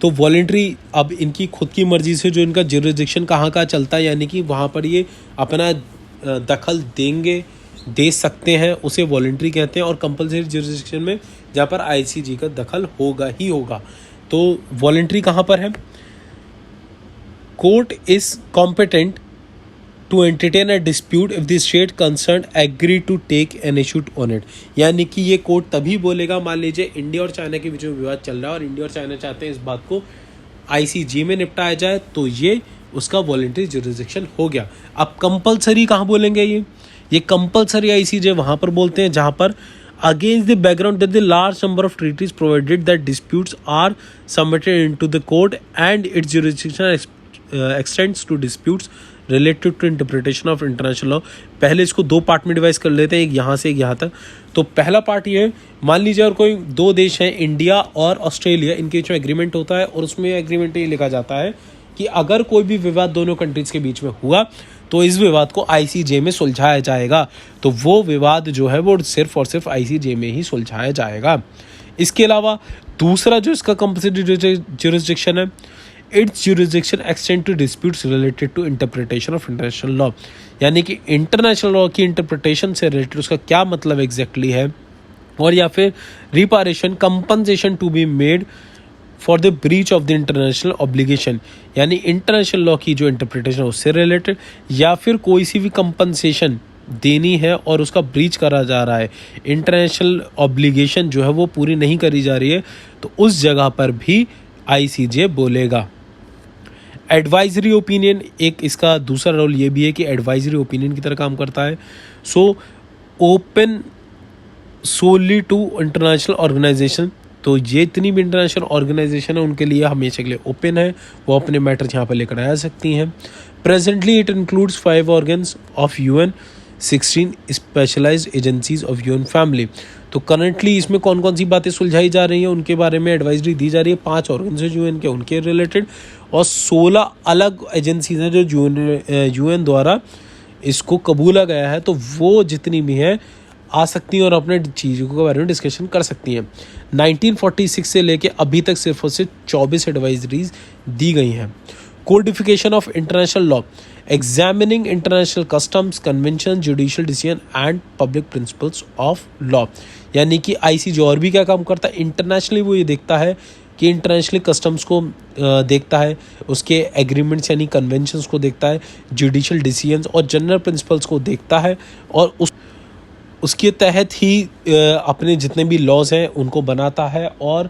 तो वॉलेंट्री अब इनकी खुद की मर्जी से जो इनका ज्यूरिसडिक्शन कहाँ चलता है, यानी कि वहाँ पर ये अपना दखल दे सकते हैं, उसे वॉलेंट्री कहते हैं। और कंपलसरी ज्यूरिसडिक्शन में जहाँ पर आईसीजे का दखल होगा ही होगा। तो वॉलेंट्री कहाँ पर है, court is competent to entertain a dispute if the state concern agree to take an issue on it. यानी कि ये कोर्ट तभी बोलेगा, मान लीजिए इंडिया और चाइना के बीच में विवाद चल रहा है और इंडिया और चाइना चाहते हैं इस बात को आईसीजे में निपटाया जाए, तो ये उसका वॉलेंट्री ज्यूरिसडिक्शन हो गया। अब कंपलसरी कहाँ बोलेंगे, ये कंपलसरी आईसीजे वहाँ पर बोलते हैं जहाँ पर against the background that the large number of treaties provided that disputes are submitted into the court and its jurisdiction extends to disputes related to interpretation of international law। पहले इसको 2 part में divide कर लेते हैं, एक यहाँ से एक यहाँ तक। तो पहला पार्ट ये है, मान लीजिए और कोई 2 देश हैं, इंडिया और ऑस्ट्रेलिया, इनके बीच में एग्रीमेंट होता है और उसमें एग्रीमेंट ये लिखा जाता है कि अगर कोई भी विवाद दोनों कंट्रीज के बीच में हुआ तो इस विवाद को आईसीजे में सुलझाया जाएगा। तो वो विवाद जो है वो सिर्फ और सिर्फ आईसीजे में ही सुलझाया जाएगा। इसके अलावा दूसरा जो इसका कंपलसरी ज्यूरिसडिक्शन है, its jurisdiction extend to disputes related to interpretation of international law. यानी कि इंटरनेशनल लॉ की इंटरप्रिटेशन से रिलेटेड उसका क्या मतलब एग्जैक्टली है, और या फिर reparation, compensation to be made for the breach of the international obligation, यानी इंटरनेशनल लॉ की जो इंटरप्रिटेशन है उससे रिलेटेड, या फिर कोई सी भी कंपनसेशन देनी है और उसका ब्रीच करा जा रहा है, इंटरनेशनल ऑब्लिगेशन जो है वो पूरी नहीं करी जा रही है, तो उस जगह पर भी आईसीजे बोलेगा। एडवाइजरी ओपिनियन, एक इसका दूसरा रोल ये भी है कि एडवाइजरी ओपिनियन की तरह काम करता है। So open solely to international organisation, तो ये इतनी भी इंटरनेशनल ऑर्गेनाइजेशन है उनके लिए हमेशा के लिए ओपन है, वो अपने मैटर्स यहाँ पर लेकर आ सकती हैं। Presently it includes 5 organs of UN, 16 specialised agencies of UN family. तो करंटली इसमें कौन कौन सी बातें सुलझाई जा रही हैं उनके बारे में एडवाइजरी दी जा रही है। 5 ऑर्गन्स हैं यूएन के, उनके रिलेटेड, और 16 अलग एजेंसीज हैं जो यूएन द्वारा इसको कबूला गया है, तो वो जितनी भी हैं आ सकती हैं और अपने चीज़ों के बारे में डिस्कशन कर सकती हैं। 1946 से लेके अभी तक सिर्फ और सिर्फ 24 एडवाइजरीज दी गई हैं। Codification of international law, examining international customs, convention, judicial decision and public principles of law. यानी कि आईसीजे और भी क्या काम करता है, इंटरनेशनली वो ये देखता है कि इंटरनेशनल कस्टम्स को देखता है, उसके एग्रीमेंट्स यानी कन्वेंशंस को देखता है, जुडिशियल डिसीजंस और जनरल प्रिंसिपल्स को देखता है, और उसके तहत ही अपने जितने भी लॉज हैं उनको बनाता है और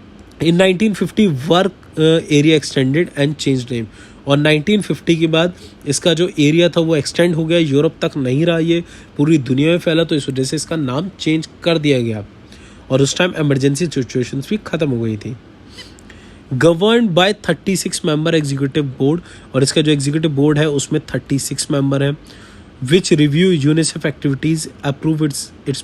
इन 1950 work area extended and change name, और 1950 के बाद इसका जो एरिया था वो एक्सटेंड हो गया, यूरोप तक नहीं रहा, ये पूरी दुनिया में फैला, तो इस वजह से इसका नाम चेंज कर दिया गया। और उस टाइम इमरजेंसी सिचुएशंस भी ख़त्म हो गई थी। Governed bye 36 member executive board, और इसका जो एग्जीक्यूटिव बोर्ड है उसमें 36 मेंबर हैं, which review UNICEF activities, approve its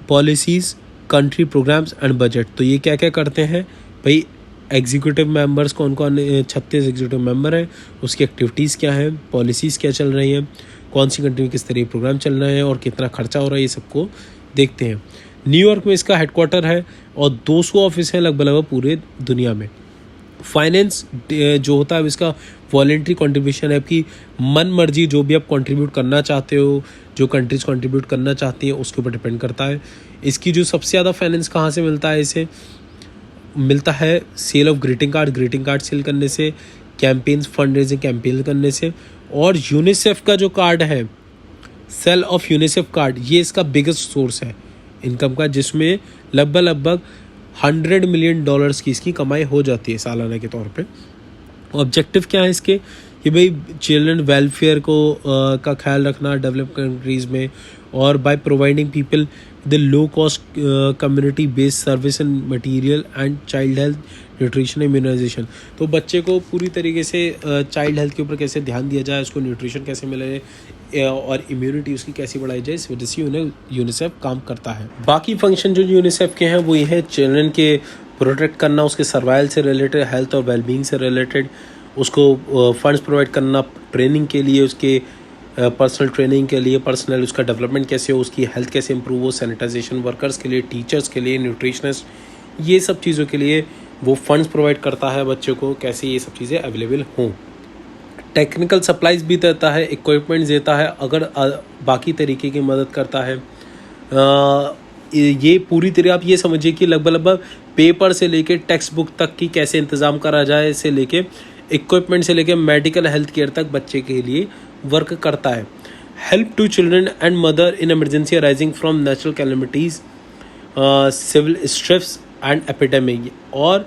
policies, country programmes and budget. तो ये क्या क्या करते हैं भाई, एग्जीक्यूटिव मेंबर्स कौन कौन, 36 एग्जीक्यूटिव मेंबर हैं, उसकी एक्टिविटीज़ क्या हैं, पॉलिसीज़ क्या चल रही हैं, कौन सी कंट्री में किस तरह के प्रोग्राम चल रहे हैं और कितना खर्चा हो रहा है, ये सबको देखते हैं। न्यूयॉर्क में इसका हेडक्वार्टर है और 200 ऑफिस हैं लगभग पूरे दुनिया में। फाइनेंस जो होता है इसका वॉलेंट्री कंट्रीब्यूशन है, आपकी मन मर्जी जो भी आप कंट्रीब्यूट करना चाहते हो, जो कंट्रीज कंट्रीब्यूट करना चाहती हैं उसके ऊपर डिपेंड करता है। इसकी जो सबसे ज़्यादा फाइनेंस कहाँ से मिलता है, इसे मिलता है sale of greeting card sale करने से, कैंपेन्स फंड रेजिंग कैंपेन करने से, और यूनिसेफ का जो कार्ड है, सेल ऑफ यूनिसेफ कार्ड, ये इसका बिगेस्ट सोर्स है इनकम का, जिसमें लगभग $100 मिलियन की इसकी कमाई हो जाती है सालाना के तौर पे। ऑब्जेक्टिव क्या है इसके, कि भाई चिल्ड्रन वेलफेयर को का ख्याल रखना डेवलप कंट्रीज़ में, और by providing people the low cost community based service and material and child health, nutrition, immunisation. तो बच्चे को पूरी तरीके से चाइल्ड हेल्थ के ऊपर कैसे ध्यान दिया जाए, उसको न्यूट्रिशन कैसे मिले और इम्यूनिटी उसकी कैसी बढ़ाई जाए, इस वजह से उन्हें यूनिसेफ काम करता है। बाकी फंक्शन जो यूनिसेफ के हैं वो ये है, चिल्ड्रन के प्रोटेक्ट करना, उसके सर्वाइवल से रिलेटेड, हेल्थ और वेलबींग से रिलेटेड, उसको फंड्स प्रोवाइड करना ट्रेनिंग के लिए, उसके पर्सनल ट्रेनिंग के लिए, पर्सनल उसका डेवलपमेंट कैसे हो, उसकी हेल्थ कैसे इंप्रूव हो, सैनिटाइजेशन वर्कर्स के लिए, टीचर्स के लिए, न्यूट्रिशनिस्ट, ये सब चीज़ों के लिए वो फंड्स प्रोवाइड करता है बच्चों को, कैसे ये सब चीज़ें अवेलेबल हों। टेक्निकल सप्लाईज भी देता है, इक्विपमेंट्स देता है, अगर बाकी तरीके की मदद करता है। ये पूरी तरह आप ये समझिए कि लगभग पेपर से लेके टेक्स्ट बुक तक की कैसे इंतज़ाम करा जाए, से लेके इक्विपमेंट से लेके मेडिकल हेल्थ केयर तक बच्चे के लिए वर्क करता है। Help to children and mother in emergency arising from natural calamities, civil stress and epidemic, और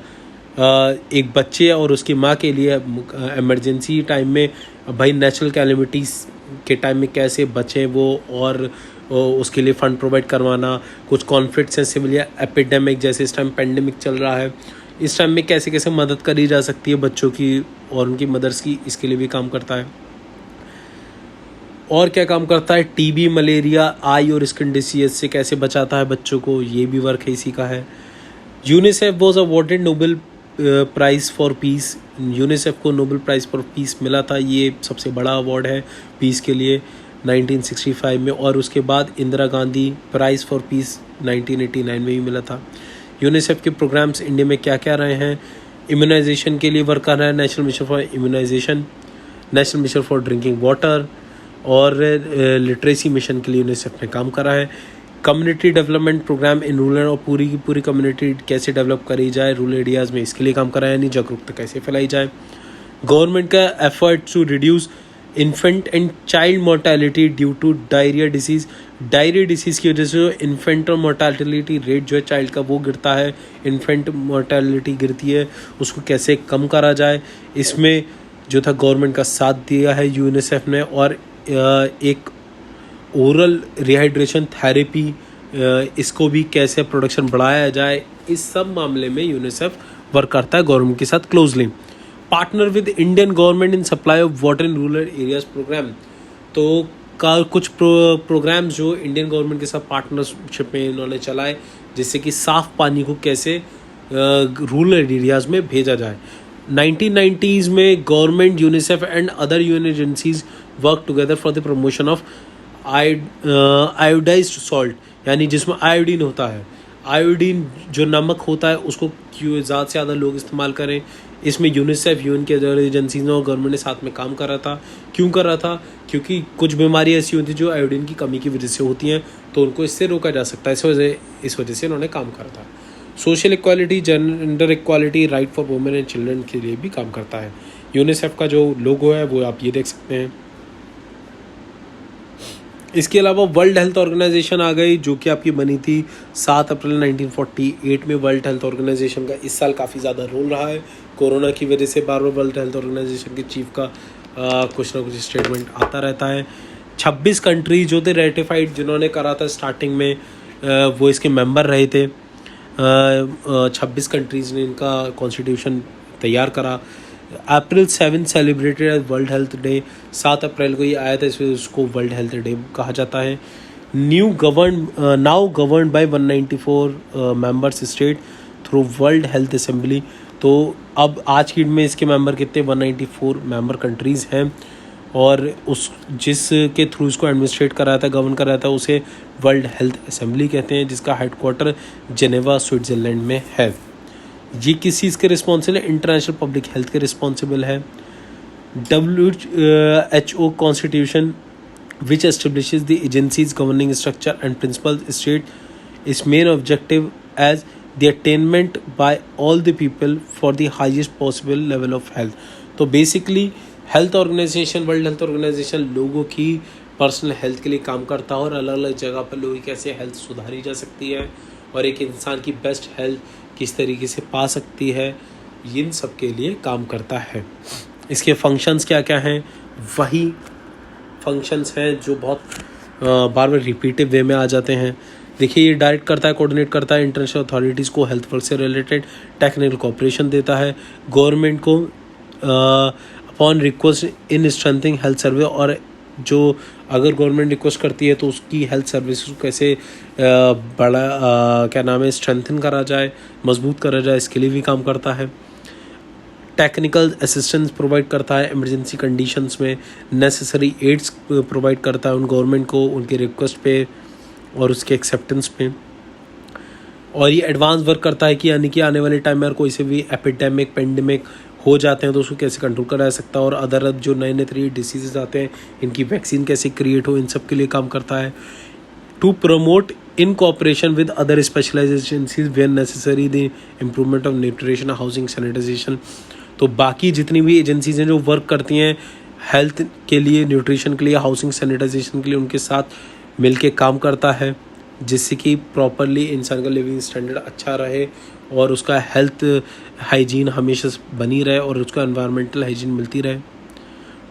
एक बच्चे और उसकी माँ के लिए इमरजेंसी टाइम में भाई नेचुरल कैलेमिटीज़ के टाइम में कैसे बचें वो, और उसके लिए फ़ंड प्रोवाइड करवाना, कुछ कॉन्फ्लिक्ट्स हैं सिविल या एपिडेमिक, जैसे इस टाइम पेंडेमिक चल रहा है, इस टाइम में कैसे कैसे मदद करी जा सकती है बच्चों की और उनकी मदर्स की, इसके लिए भी काम करता है। और क्या काम करता है, टीबी, मलेरिया, आई और स्किन डिसीज से कैसे बचाता है बच्चों को, ये भी वर्क है इसी का है। UNICEF was awarded Nobel prize for piece, UNICEF को नोबेल प्राइज़ फॉर पीस मिला था, ये सबसे बड़ा अवार्ड है पीस के लिए 1965 में, और उसके बाद Indira Gandhi prize for piece 1989 में भी मिला था। यूनिसेफ के प्रोग्राम्स इंडिया में क्या क्या रहे हैं, इम्यूनाइजेशन के लिए वर्क कर रहा है, national mission for immunisation, national mission for drinking water, और लिटरेसी मिशन के लिए यूनिसेफ ने काम करा है। Community development programme in rural, और पूरी की पूरी कम्युनिटी कैसे डेवलप करी जाए रूरल एरियाज़ में, इसके लिए काम करा है, यानी जागरूकता कैसे फैलाई जाए। गवर्नमेंट का effort to reduce infant and child mortality due to diarrhoea disease, diarrhoea disease की वजह से जो इन्फेंट और मोर्टेलिटी रेट जो है चाइल्ड का वो गिरता है, इन्फेंट मोर्टेलिटी गिरती है, उसको कैसे कम करा जाए, इसमें जो था गवर्नमेंट का साथ दिया है यूनिसेफ ने। और एक ओरल रिहाइड्रेशन थेरेपी, इसको भी कैसे प्रोडक्शन बढ़ाया जाए, इस सब मामले में यूनिसेफ वर्क करता है गवर्नमेंट के साथ closely. Partner with Indian government in supply of water in rural areas programme, तो का कुछ प्रोग्राम्स जो इंडियन गवर्नमेंट के साथ पार्टनरशिप में इन्होंने चलाए, जिससे कि साफ़ पानी को कैसे रूरल एरियाज में भेजा जाए। 1990s में government, UNICEF and other UN agencies work together for the promotion of iodised salt, यानी जिसमें आयोडीन होता है, आयोडीन जो नमक होता है उसको क्यों ज़्यादा से ज़्यादा लोग इस्तेमाल करें। इसमें यूनिसेफ, यूएन के अदर एजेंसीज और गवर्नमेंट ने साथ में काम कर रहा था। क्यों कर रहा था, क्योंकि कुछ बीमारियाँ ऐसी होती हैं जो आयोडीन की कमी की वजह से होती हैं, तो उनको इससे रोका जा सकता है, इस वजह से उन्होंने काम करा था। Social equality, gender equality, right for women and children के लिए भी काम करता है। यूनिसेफ का जो लोगो है वो आप ये देख सकते हैं, इसके अलावा वर्ल्ड हेल्थ ऑर्गेनाइजेशन आ गई, जो कि आपकी बनी थी 7 अप्रैल 1948 में। वर्ल्ड हेल्थ ऑर्गेनाइजेशन का इस साल काफ़ी ज़्यादा रोल रहा है। कोरोना की वजह से बार बार वर्ल्ड हेल्थ ऑर्गेनाइजेशन के चीफ का कुछ ना कुछ स्टेटमेंट आता रहता है। 26 कंट्री जो थे रेटिफाइड, जिन्होंने करा था स्टार्टिंग में, वो इसके मेंबर रहे थे। 26 कंट्रीज़ ने इनका कॉन्स्टिट्यूशन तैयार करा। April 7 celebrated as World Health Day. 7 April को ये आया था, इसलिए उसको वर्ल्ड हेल्थ डे कहा जाता है। Now govern by 194 members state through world health assembly. तो अब आज की डेट में इसके मेंबर कितने, 194 मेंबर कंट्रीज़ हैं, और उस जिसके थ्रू इसको एडमिनिस्ट्रेट कराया था, गवर्न कराया था, उसे वर्ल्ड हेल्थ असेंबली कहते हैं, जिसका हेडक्वार्टर जेनेवा स्विट्ज़रलैंड में है। ये किस चीज़ के रिस्पॉन्सिबल है, इंटरनेशनल पब्लिक हेल्थ के रिस्पॉन्सिबल है। WHO constitution which establishes the agency's governing structure and principal state its main objective as the attainment by all the people for the highest possible level of health। तो basically health organisation, World Health Organisation लोगों की personal health के लिए काम करता है, और अलग अलग जगह पर लोगों की कैसे हेल्थ सुधारी जा सकती है और एक इंसान की बेस्ट हेल्थ किस तरीके से पा सकती है, इन सब के लिए काम करता है। इसके फंक्शंस क्या क्या हैं, वही फंक्शंस हैं जो बहुत बार बार रिपीटिव वे में आ जाते हैं। देखिए, ये डायरेक्ट करता है, कोऑर्डिनेट करता है इंटरनेशनल अथॉरिटीज़ को हेल्थ वर्क से रिलेटेड, टेक्निकल कोऑपरेशन देता है गवर्नमेंट को upon request in strengthening health survey, और जो अगर गवर्नमेंट रिक्वेस्ट करती है तो उसकी हेल्थ सर्विस को कैसे स्ट्रेंथन करा जाए, मजबूत करा जाए, इसके लिए भी काम करता है। टेक्निकल असिस्टेंस प्रोवाइड करता है इमरजेंसी कंडीशंस में, नेसेसरी एड्स प्रोवाइड करता है उन गवर्नमेंट को उनके रिक्वेस्ट पे और उसके एक्सेप्टेंस पे। और ये एडवांस वर्क करता है कि यानी कि आने वाले टाइम में अगर कोई से भी एपिडेमिक, पेंडेमिक हो जाते हैं तो उसको कैसे कंट्रोल करा जा सकता है, और अदर जो नए नए तरीके डिसीजेज आते हैं इनकी वैक्सीन कैसे क्रिएट हो, इन सब के लिए काम करता है। To promote in cooperation with other specialised agencies where necessary the improvement of nutrition, housing, sanitisation. तो बाकी जितनी भी एजेंसीज हैं जो वर्क करती हैं हेल्थ के लिए, न्यूट्रिशन के लिए, हाउसिंग, सैनिटाइजेशन के लिए, उनके साथ मिलके काम करता है, जिससे कि प्रॉपरली इंसान का लिविंग स्टैंडर्ड अच्छा रहे और उसका हेल्थ हाइजीन हमेशा बनी रहे और उसका एनवायरमेंटल हाइजीन मिलती रहे।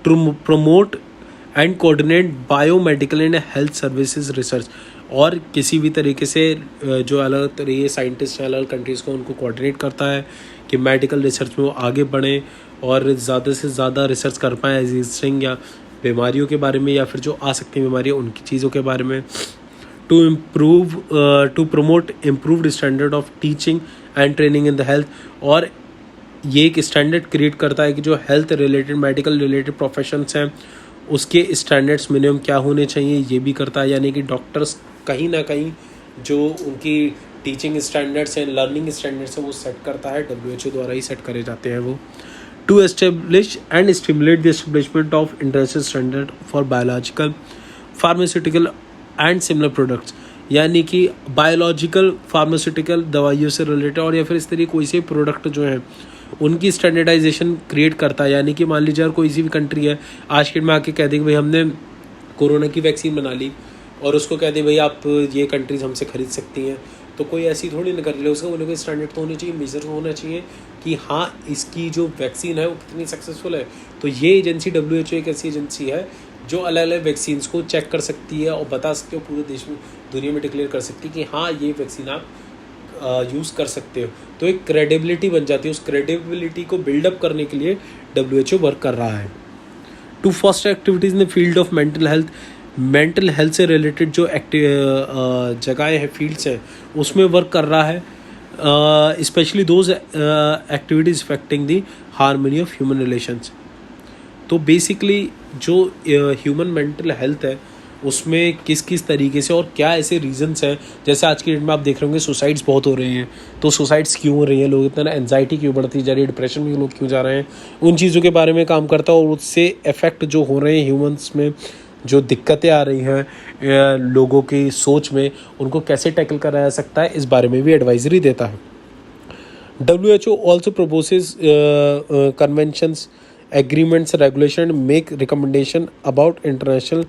To promote and coordinate biomedical and health services research, और किसी भी तरीके से जो अलग तरीके साइंटिस्ट हैं अलग कंट्रीज़ को, उनको कोऑर्डिनेट करता है कि मेडिकल रिसर्च में वो आगे बढ़ें और ज़्यादा से ज़्यादा रिसर्च कर पाएँ एग्जिस्टिंग या बीमारियों के बारे में, या फिर जो आ सकती हैं बीमारियाँ उनकी चीज़ों के बारे में। To promote improved standard of teaching and training in the health, और ये एक स्टैंडर्ड क्रिएट करता है कि जो health related, medical related professions हैं उसके स्टैंडर्ड्स मिनिमम क्या होने चाहिए, ये भी करता है। यानी कि डॉक्टर्स कहीं ना कहीं जो उनकी टीचिंग स्टैंडर्ड्स हैं, लर्निंग स्टैंडर्ड्स हैं, वो सेट करता है, WHO द्वारा ही सेट करे जाते हैं वो। To establish and stimulate the establishment of international standard for biological, pharmaceutical and similar products, यानी कि बायोलॉजिकल, फार्मास्यूटिकल दवाइयों से रिलेटेड और या फिर इस तरीके कोई से प्रोडक्ट जो हैं उनकी स्टैंडर्डाइजेशन क्रिएट करता है। यानी कि मान लीजिए अगर कोई सी भी कंट्री है आज के में आके कह देगी भाई हमने कोरोना की वैक्सीन बना ली, और उसको कह दे भाई आप ये कंट्रीज हमसे खरीद सकती हैं, तो कोई ऐसी थोड़ी ना कर ले, उसका बोले कोई स्टैंडर्ड तो होना चाहिए, मेजर तो होना चाहिए कि हाँ इसकी जो वैक्सीन है वो कितनी सक्सेसफुल है। तो ये एजेंसी WHO एक ऐसी एजेंसी है जो अलग अलग वैक्सीन्स को चेक कर सकती है और बता सकती है, पूरे देश में, दुनिया में डिक्लेयर कर सकती है कि हाँ ये वैक्सीन आप यूज़ कर सकते हो। तो एक क्रेडिबिलिटी बन जाती है, उस क्रेडिबिलिटी को बिल्डअप करने के लिए WHO वर्क कर रहा है। To foster activities in the field of mental health से रिलेटेड जो जगहें हैं, फील्ड्स हैं, उसमें वर्क कर रहा है, specially those activities affecting the harmony of human relations. तो बेसिकली जो ह्यूमन मेंटल हेल्थ है उसमें किस किस तरीके से और क्या ऐसे रीजंस हैं, जैसे आज की डेट में आप देख रहे होंगे सुसाइड्स बहुत हो रहे हैं, तो सुसाइड्स क्यों हो रही हैं, लोग इतना एंजाइटी क्यों बढ़ती जा रही है, डिप्रेशन में लोग क्यों जा रहे हैं, उन चीज़ों के बारे में काम करता है, और उससे इफ़ेक्ट जो हो रहे हैं ह्यूमंस में, जो दिक्कतें आ रही हैं लोगों की सोच में, उनको कैसे टैकल करा जा सकता है, इस बारे में भी एडवाइजरी देता है। WHO also proposes conventions, agreements, regulation, make recommendation about international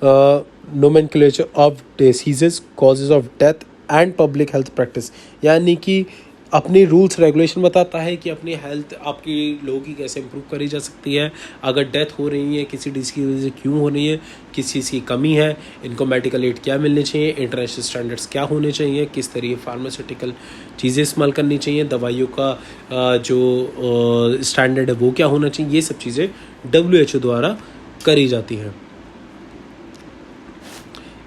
nomenclature of diseases, causes of death and public health practice। यानी कि अपनी रूल्स रेगुलेशन बताता है कि अपनी हेल्थ आपकी लोगों की कैसे इंप्रूव करी जा सकती है, अगर डेथ हो रही है किसी डिसीज की वजह से क्यों हो रही है, किस चीज़ की कमी है, इनको मेडिकल एड क्या मिलने चाहिए, इंटरनेशनल स्टैंडर्ड्स क्या होने चाहिए, किस तरीके फार्मास्यूटिकल चीज़ें इस्तेमाल करनी चाहिए, दवाइयों का जो स्टैंडर्ड है वो क्या होना चाहिए, ये सब चीज़ें WHO द्वारा करी जाती हैं।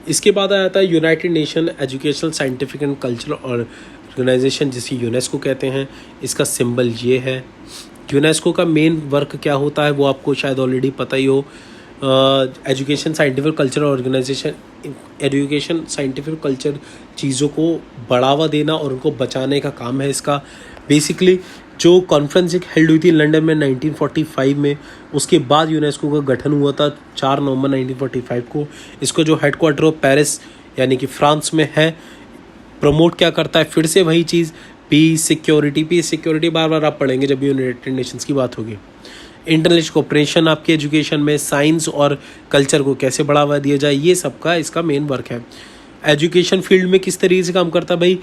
इसके बाद आया था United Nation Educational Scientific and Cultural Organisation, जिसे यूनेस्को कहते हैं। इसका सिंबल ये है। यूनेस्को का मेन वर्क क्या होता है वो आपको शायद ऑलरेडी पता ही हो। Education scientific cultural organisation, education scientific culture चीज़ों को बढ़ावा देना और उनको बचाने का काम है इसका। बेसिकली जो कॉन्फ्रेंस एक हेल्ड हुई थी लंदन में 1945 में, उसके बाद यूनेस्को का गठन हुआ था 4 नवंबर 1945 को। इसको जो हेडक्वार्टर ऑफ पेरिस यानी कि फ्रांस में है, प्रमोट क्या करता है, फिर से वही चीज़ पीस सिक्योरिटी बार बार आप पढ़ेंगे जब यूनाइटेड नेशंस की बात होगी। इंटरनेशनल कोऑपरेशन आपके एजुकेशन में, साइंस और कल्चर को कैसे बढ़ावा दिया जाए, ये सबका इसका मेन वर्क है। एजुकेशन फील्ड में किस तरीके से काम करता है भाई,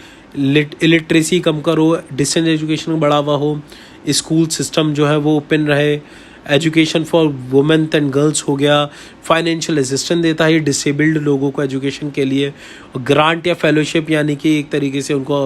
इलिटरेसी कम करो, डिस्टेंस एजुकेशन को बढ़ावा हो, स्कूल सिस्टम जो है वो ओपन रहे, education for women and girls हो गया, फाइनेंशियल असिस्टेंस देता है डिसेबल्ड लोगों को एजुकेशन के लिए, ग्रांट या फेलोशिप यानी कि एक तरीके से उनको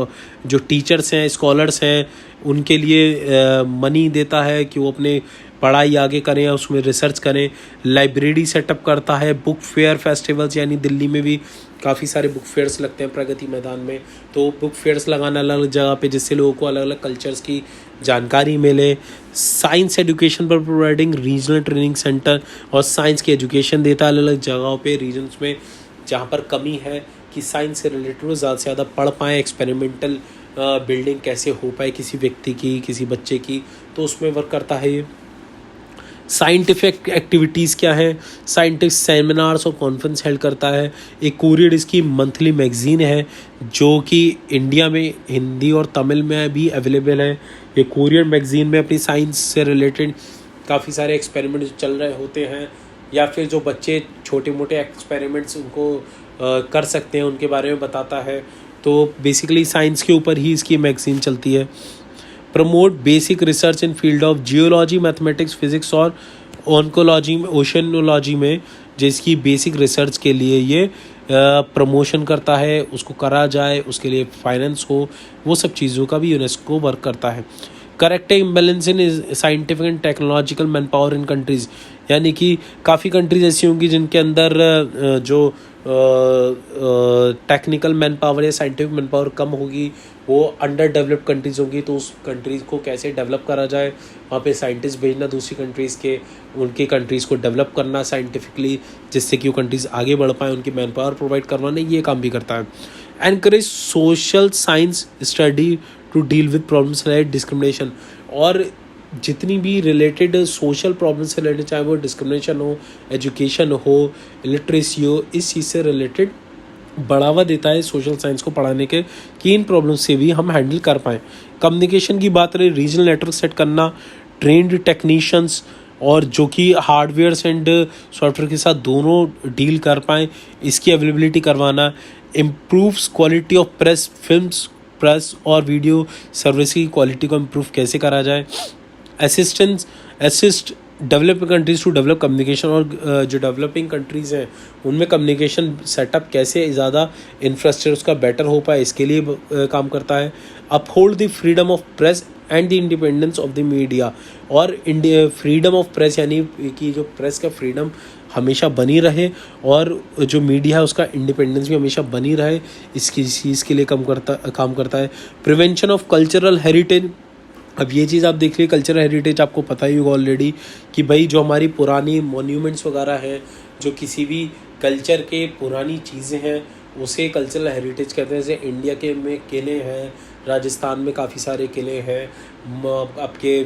जो टीचर्स हैं, स्कॉलर्स हैं, उनके लिए मनी देता है कि वो अपने पढ़ाई आगे करें या उसमें रिसर्च करें। लाइब्रेरी सेटअप करता है, बुक फेयर फेस्टिवल्स यानी दिल्ली में भी काफ़ी सारे बुक फेयर्स लगते हैं प्रगति मैदान में, तो बुक फेयर्स लगाना अलग अलग जगह पे जिससे लोगों को अलग अलग कल्चर्स की जानकारी मिले। साइंस एजुकेशन पर प्रोवाइडिंग रीजनल ट्रेनिंग सेंटर, और साइंस की एजुकेशन देता है अलग अलग जगहों पे रीजन्स में जहाँ पर कमी है कि साइंस से रिलेटेड वो ज़्यादा से ज़्यादा पढ़ पाएँ, एक्सपेरिमेंटल बिल्डिंग कैसे हो पाए किसी व्यक्ति की, किसी बच्चे की, तो उसमें वर्क करता है ये। साइंटिफिक एक्टिविटीज़ क्या है, साइंटिफिक सेमिनार्स और कॉन्फ्रेंस हेल्ड करता है। एक कोरियर इसकी मंथली मैगजीन है जो कि इंडिया में हिंदी और तमिल में भी अवेलेबल है। ये कोरियर मैगजीन में अपनी साइंस से रिलेटेड काफ़ी सारे एक्सपेरिमेंट चल रहे होते हैं, या फिर जो बच्चे छोटे मोटे एक्सपेरिमेंट्स उनको कर सकते हैं उनके बारे में बताता है। तो बेसिकली साइंस के ऊपर ही इसकी मैगजीन चलती है। Promote basic research in field of geology, mathematics, physics और ऑन्कोलॉजी में, ओशनोलॉजी में, जिसकी बेसिक रिसर्च के लिए ये प्रमोशन करता है, उसको करा जाए, उसके लिए फाइनेंस हो, वो सब चीज़ों का भी यूनेस्को वर्क करता है। Correcting imbalance in scientific and technological man power in countries, यानी कि काफ़ी कंट्रीज ऐसी होंगी जिनके अंदर जो टेक्निकल मैन पावर या साइंटिफिक मैन पावर कम होगी, वो अंडर डेवलप्ड कंट्रीज़ होंगी, तो उस कंट्रीज़ को कैसे डेवलप करा जाए, वहाँ पे साइंटिस्ट भेजना दूसरी कंट्रीज़ के, उनके कंट्रीज़ को डेवलप करना साइंटिफिकली जिससे कि वो कंट्रीज़ आगे बढ़ पाएँ, उनकी मैन पावर प्रोवाइड करवाना, ये काम भी करता है। Encourage social science study to deal with problems like discrimination, और जितनी भी रिलेटेड सोशल प्रॉब्लम से रिलेटेड, चाहे वो डिस्क्रिमिनेशन हो, एजुकेशन हो, लिटरेसी हो, इस चीज़ से रिलेटेड बढ़ावा देता है सोशल साइंस को पढ़ाने के कि इन प्रॉब्लम से भी हम हैंडल कर पाएँ। कम्युनिकेशन की बात रही, रीजनल नेटवर्क सेट करना, ट्रेंड टेक्नीशियंस और जो कि हार्डवेयर्स एंड सॉफ्टवेयर के साथ दोनों डील कर पाएँ, इसकी अवेलेबिलिटी करवाना। Improves quality of press, films, press और वीडियो सर्विस की क्वालिटी को इम्प्रूव कैसे करा जाए। Assist developing countries to develop communication, और जो डेवलपिंग कंट्रीज़ हैं उनमें कम्युनिकेशन सेटअप कैसे ज़्यादा इंफ्रास्ट्रक्चर उसका बेटर हो पाए, इसके लिए काम करता है। Uphold the freedom of press and the independence of the media, और फ्रीडम ऑफ प्रेस यानी कि जो प्रेस का फ्रीडम हमेशा बनी रहे और जो मीडिया है उसका इंडिपेंडेंस भी हमेशा बनी रहे, इसकी चीज़ के लिए काम करता है। प्रिवेंशन ऑफ कल्चरल हेरिटेज, अब ये चीज़ आप देख लीजिए, कल्चरल हेरिटेज आपको पता ही होगा ऑलरेडी कि भाई जो हमारी पुरानी मॉन्यूमेंट्स वगैरह हैं, जो किसी भी कल्चर के पुरानी चीज़ें हैं, उसे कल्चरल हेरिटेज कहते हैं। जैसे इंडिया के में किले हैं, राजस्थान में काफ़ी सारे किले हैं, आपके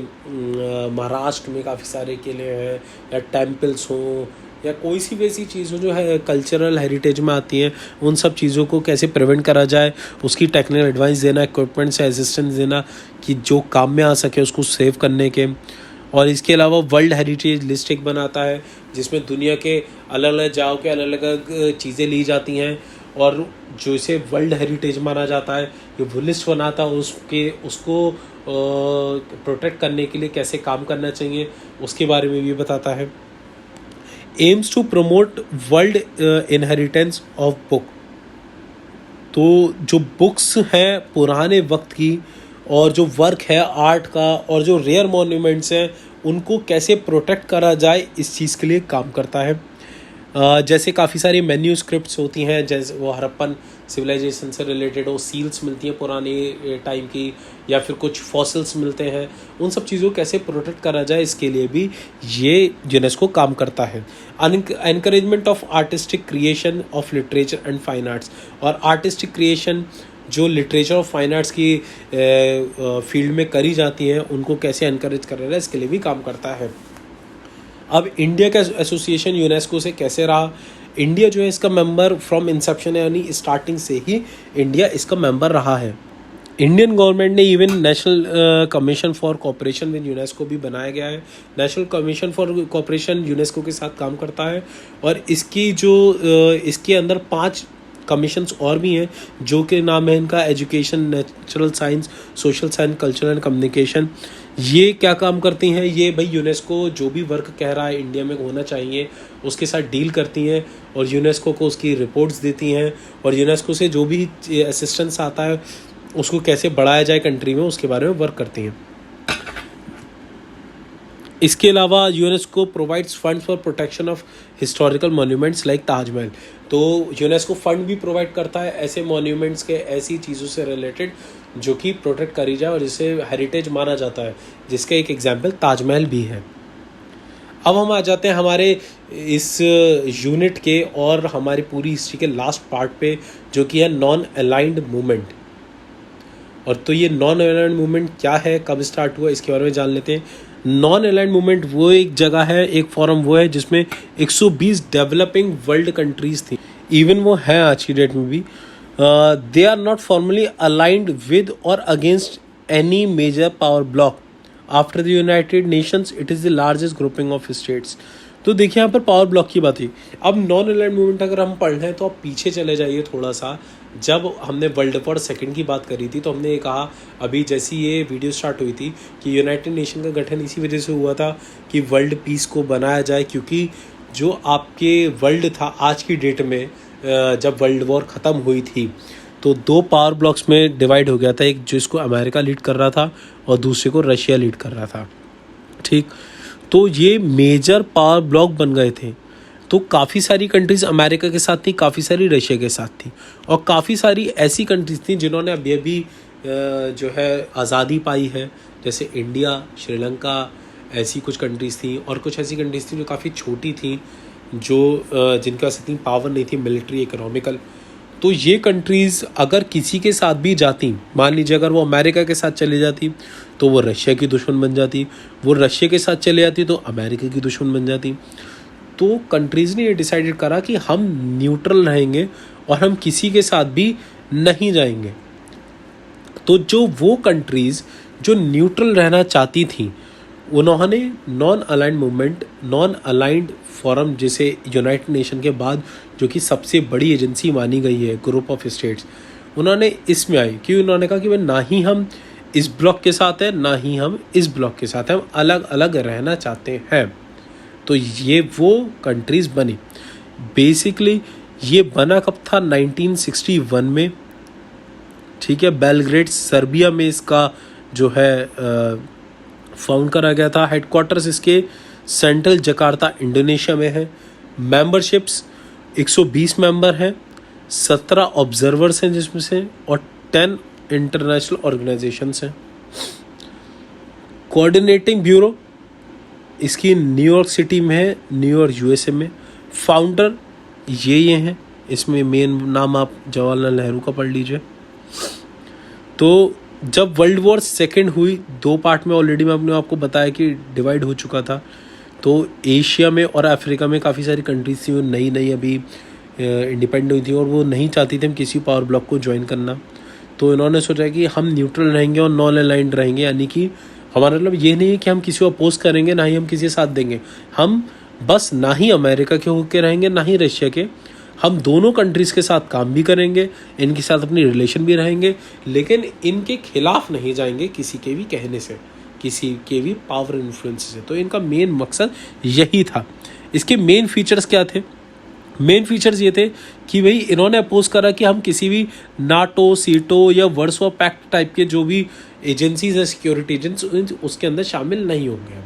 महाराष्ट्र में काफ़ी सारे किले हैं, या टेम्पल्स हों, या कोई सी वैसी चीज़ हो जो है कल्चरल हेरिटेज में आती हैं, उन सब चीज़ों को कैसे प्रिवेंट करा जाए, उसकी टेक्निकल एडवाइस देना, इक्विपमेंट से असिस्टेंस देना कि जो काम में आ सके उसको सेव करने के। और इसके अलावा वर्ल्ड हेरिटेज लिस्ट एक बनाता है जिसमें दुनिया के अलग अलग जगहों के अलग अलग चीज़ें ली जाती हैं, और जो इसे वर्ल्ड हेरिटेज माना जाता है ये वो लिस्ट बनाता है, उसको प्रोटेक्ट करने के लिए कैसे काम करना चाहिए उसके बारे में भी बताता है। Aims to promote world inheritance of book, तो जो बुक्स हैं पुराने वक्त की और जो वर्क है आर्ट का और जो रेयर मॉन्यूमेंट्स हैं उनको कैसे प्रोटेक्ट करा जाए इस चीज़ के लिए काम करता है। जैसे काफ़ी सारी मैन्यूस्क्रिप्ट्स होती हैं, जैसे वो हड़प्पन सिविलाइजेशन से रिलेटेड हो, सील्स मिलती हैं पुरानी टाइम की, या फिर कुछ फॉसिल्स मिलते हैं, उन सब चीज़ों को कैसे प्रोटेक्ट करा जाए इसके लिए भी ये यूनेस्को काम करता है। Encouragement of artistic creation of literature and fine arts, और आर्टिस्टिक क्रिएशन जो लिटरेचर और फाइन आर्ट्स की फील्ड में करी जाती हैं उनको कैसे एनकरेज कर रहा है इसके लिए भी काम करता है। अब इंडिया का एसोसिएशन यूनेस्को से कैसे रहा? इंडिया जो है इसका मेंबर फ्रॉम इंसेप्शन है, यानी स्टार्टिंग से ही इंडिया इसका मेंबर रहा है। इंडियन गवर्नमेंट ने even national commission for cooperation with UNESCO भी बनाया गया है। National commission for cooperation UNESCO के साथ काम करता है, और इसके अंदर 5 कमीशंस और भी हैं जो कि नाम है इनका education, natural science, social science, culture and communication. ये क्या काम करती हैं? ये भाई यूनेस्को जो भी वर्क कह रहा है इंडिया में होना चाहिए उसके साथ डील करती हैं और यूनेस्को को उसकी रिपोर्ट्स देती हैं, और यूनेस्को से जो भी असिस्टेंस आता है उसको कैसे बढ़ाया जाए कंट्री में उसके बारे में वर्क करती हैं। इसके अलावा UNESCO provides funds for protection of historical monuments like Taj Mahal, तो यूनेस्को फंड भी प्रोवाइड करता है ऐसे मॉन्यूमेंट्स के, ऐसी चीज़ों से रिलेटेड जो कि प्रोटेक्ट करी जाए और जिसे हेरिटेज माना जाता है, जिसका एक एग्जाम्पल ताजमहल भी है। अब हम आ जाते हैं हमारे इस यूनिट के और हमारी पूरी हिस्ट्री के लास्ट पार्ट पे, जो कि है नॉन अलाइंड मूवमेंट। और तो ये नॉन अलाइंड मूवमेंट क्या है, कब स्टार्ट हुआ, इसके बारे में जान लेते हैं। नॉन अलाइंड मूवमेंट वो एक जगह है, एक फॉरम वो है जिसमें 120 डेवलपिंग वर्ल्ड कंट्रीज थी, इवन वो हैं आज की डेट में भी। They are not formally aligned with or against any major power bloc. After the United Nations it is the largest grouping of states. तो देखिए यहाँ पर पावर ब्लॉक की बात हुई। अब नॉन अलाइंड मूवमेंट अगर हम पढ़ रहे हैं तो आप पीछे चले जाइए थोड़ा सा। जब हमने वर्ल्ड वॉर सेकंड की बात करी थी तो हमने ये कहा, अभी जैसी ये वीडियो स्टार्ट हुई थी, कि यूनाइटेड नेशन का गठन इसी वजह से हुआ था कि वर्ल्ड पीस को बनाया जाए, क्योंकि जो आपके वर्ल्ड था आज की डेट में, जब वर्ल्ड वॉर ख़त्म हुई थी तो 2 पावर ब्लॉक्स में डिवाइड हो गया था, एक जिसको अमेरिका लीड कर रहा था और दूसरे को रशिया लीड कर रहा था। ठीक, तो ये मेजर पावर ब्लॉक बन गए थे। तो काफ़ी सारी कंट्रीज़ अमेरिका के साथ थी, काफ़ी सारी रशिया के साथ थी, और काफ़ी सारी ऐसी कंट्रीज़ थी जिन्होंने अभी जो है आज़ादी पाई है, जैसे इंडिया, श्रीलंका, ऐसी कुछ कंट्रीज़ थी, और कुछ ऐसी कंट्रीज़ थी जो काफ़ी छोटी थी, जो जिनके पास इतनी पावर नहीं थी मिलिट्री, इकोनॉमिकल। तो ये कंट्रीज़ अगर किसी के साथ भी जाती, मान लीजिए अगर वो अमेरिका के साथ चली जाती तो वो रशिया की दुश्मन बन जाती, वो रशिया के साथ चले जाती तो अमेरिका की दुश्मन बन जाती। तो कंट्रीज़ ने ये डिसाइडेड करा कि हम न्यूट्रल रहेंगे और हम किसी के साथ भी नहीं जाएंगे। तो जो वो कंट्रीज़ जो न्यूट्रल रहना चाहती थी उन्होंने non aligned movement, non aligned forum, जिसे यूनाइटेड नेशन के बाद जो कि सबसे बड़ी एजेंसी मानी गई है, ग्रुप ऑफ स्टेट्स, उन्होंने इसमें आई कि उन्होंने कहा कि भाई ना ही हम इस ब्लॉक के साथ हैं ना ही हम इस ब्लॉक के साथ हैं, हम अलग अलग रहना चाहते हैं। तो ये वो कंट्रीज़ बनी। बेसिकली ये बना कब था? 1961 में। ठीक है, बेलग्रेड सर्बिया में इसका जो है फाउंड करा गया था। हेडक्वार्टर्स इसके सेंट्रल जकार्ता इंडोनेशिया में है। मेंबरशिप्स 120 मेंबर हैं, 17 ऑब्जर्वर्स हैं जिसमें से, और 10 इंटरनेशनल ऑर्गेनाइजेशंस हैं। कोऑर्डिनेटिंग ब्यूरो इसकी न्यूयॉर्क सिटी में है, न्यूयॉर्क यूएसए में। फाउंडर ये हैं, इसमें मेन नाम आप जवाहरलाल नेहरू का पढ़ लीजिए। तो जब वर्ल्ड वॉर सेकेंड हुई, 2 पार्ट में ऑलरेडी मैं आपको बताया कि डिवाइड हो चुका था। तो एशिया में और अफ्रीका में काफ़ी सारी कंट्रीज थी, वो नई नई अभी इंडिपेंडेंट हुई थी और वो नहीं चाहती थी हम किसी पावर ब्लॉक को ज्वाइन करना। तो इन्होंने सोचा कि हम न्यूट्रल रहेंगे और नॉन अलाइंड रहेंगे, यानी कि हमारा मतलब ये नहीं है कि हम किसी को अपोज करेंगे, ना ही हम किसी के साथ देंगे। हम बस ना ही अमेरिका के होके रहेंगे, ना ही रशिया के। हम दोनों कंट्रीज़ के साथ काम भी करेंगे, इनके साथ अपनी रिलेशन भी रहेंगे, लेकिन इनके खिलाफ नहीं जाएंगे किसी के भी कहने से, किसी के भी पावर इन्फ्लुएंस से। तो इनका मेन मकसद यही था। इसके मेन फीचर्स क्या थे? मेन फीचर्स ये थे कि भाई इन्होंने अपोज करा कि हम किसी भी नाटो, सीटो या वर्सोवा पैक्ट टाइप के जो भी एजेंसीज हैं, सिक्योरिटी एजेंसी, उसके अंदर शामिल नहीं होंगे हम।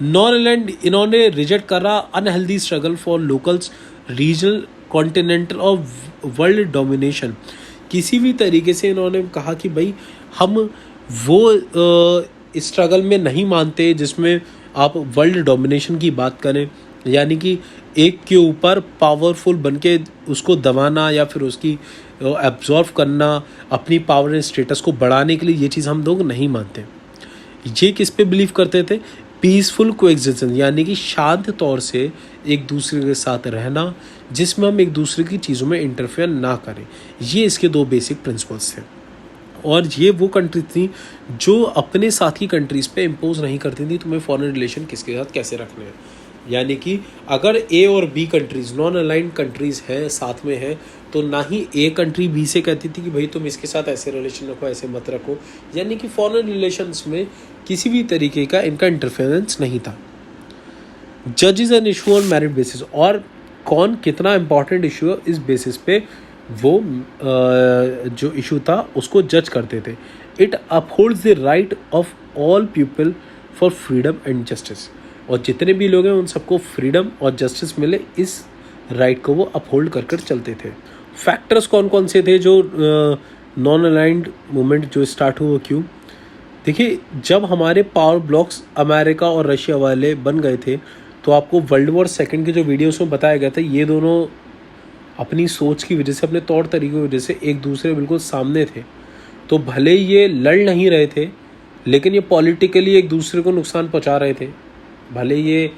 नॉन अलाइंड इन्होंने रिजेक्ट करा unhealthy struggle for locals, regional, continental और वर्ल्ड डोमिनेशन। किसी भी तरीके से इन्होंने कहा कि भाई हम वो स्ट्रगल में नहीं मानते जिसमें आप वर्ल्ड डोमिनेशन की बात करें, यानी कि एक के ऊपर पावरफुल बनके उसको दबाना या फिर उसकी एब्जॉर्व करना अपनी पावर एंड स्टेटस को बढ़ाने के लिए, ये चीज़ हम लोग नहीं मानते। ये किस पे बिलीव करते थे? पीसफुल कोएग्जिस्टेंस, यानी कि शांत तौर से एक दूसरे के साथ रहना, जिसमें हम एक दूसरे की चीज़ों में इंटरफेयर ना करें। ये इसके दो बेसिक प्रिंसिपल्स थे। और ये वो कंट्री थी जो अपने साथ की कंट्रीज़ पे इम्पोज नहीं करती थी तुम्हें फॉरेन रिलेशन किसके साथ कैसे रखने हैं। यानी कि अगर ए और B countries non aligned countries हैं, साथ में हैं, तो ना ही ए कंट्री बी से कहती थी कि भाई तुम इसके साथ ऐसे रिलेशन रखो, ऐसे मत रखो। यानी कि फॉरेन रिलेशंस में किसी भी तरीके का इनका इंटरफेरेंस नहीं था। जजेस N issue on merit basis, और कौन कितना इंपॉर्टेंट इशू है इस बेसिस पे वो जो इशू था उसको जज करते थे। It upholds the right of all people for freedom and justice, और जितने भी लोग हैं उन सबको फ्रीडम और जस्टिस मिले, इस राइट को वो अपहोल्ड कर कर चलते थे। फैक्टर्स कौन कौन से थे जो नॉन अलाइंड मूवमेंट जो स्टार्ट हुआ, क्यों? देखिए, जब हमारे पावर ब्लॉक्स अमेरिका और रशिया वाले बन गए थे, तो आपको वर्ल्ड वॉर सेकेंड के जो वीडियोस में बताया गया था, ये दोनों अपनी सोच की वजह से, अपने तौर तरीक़ों की वजह से एक दूसरे बिल्कुल सामने थे। तो भले ये लड़ नहीं रहे थे, लेकिन ये पॉलिटिकली एक दूसरे को नुकसान पहुंचा रहे थे। भले ये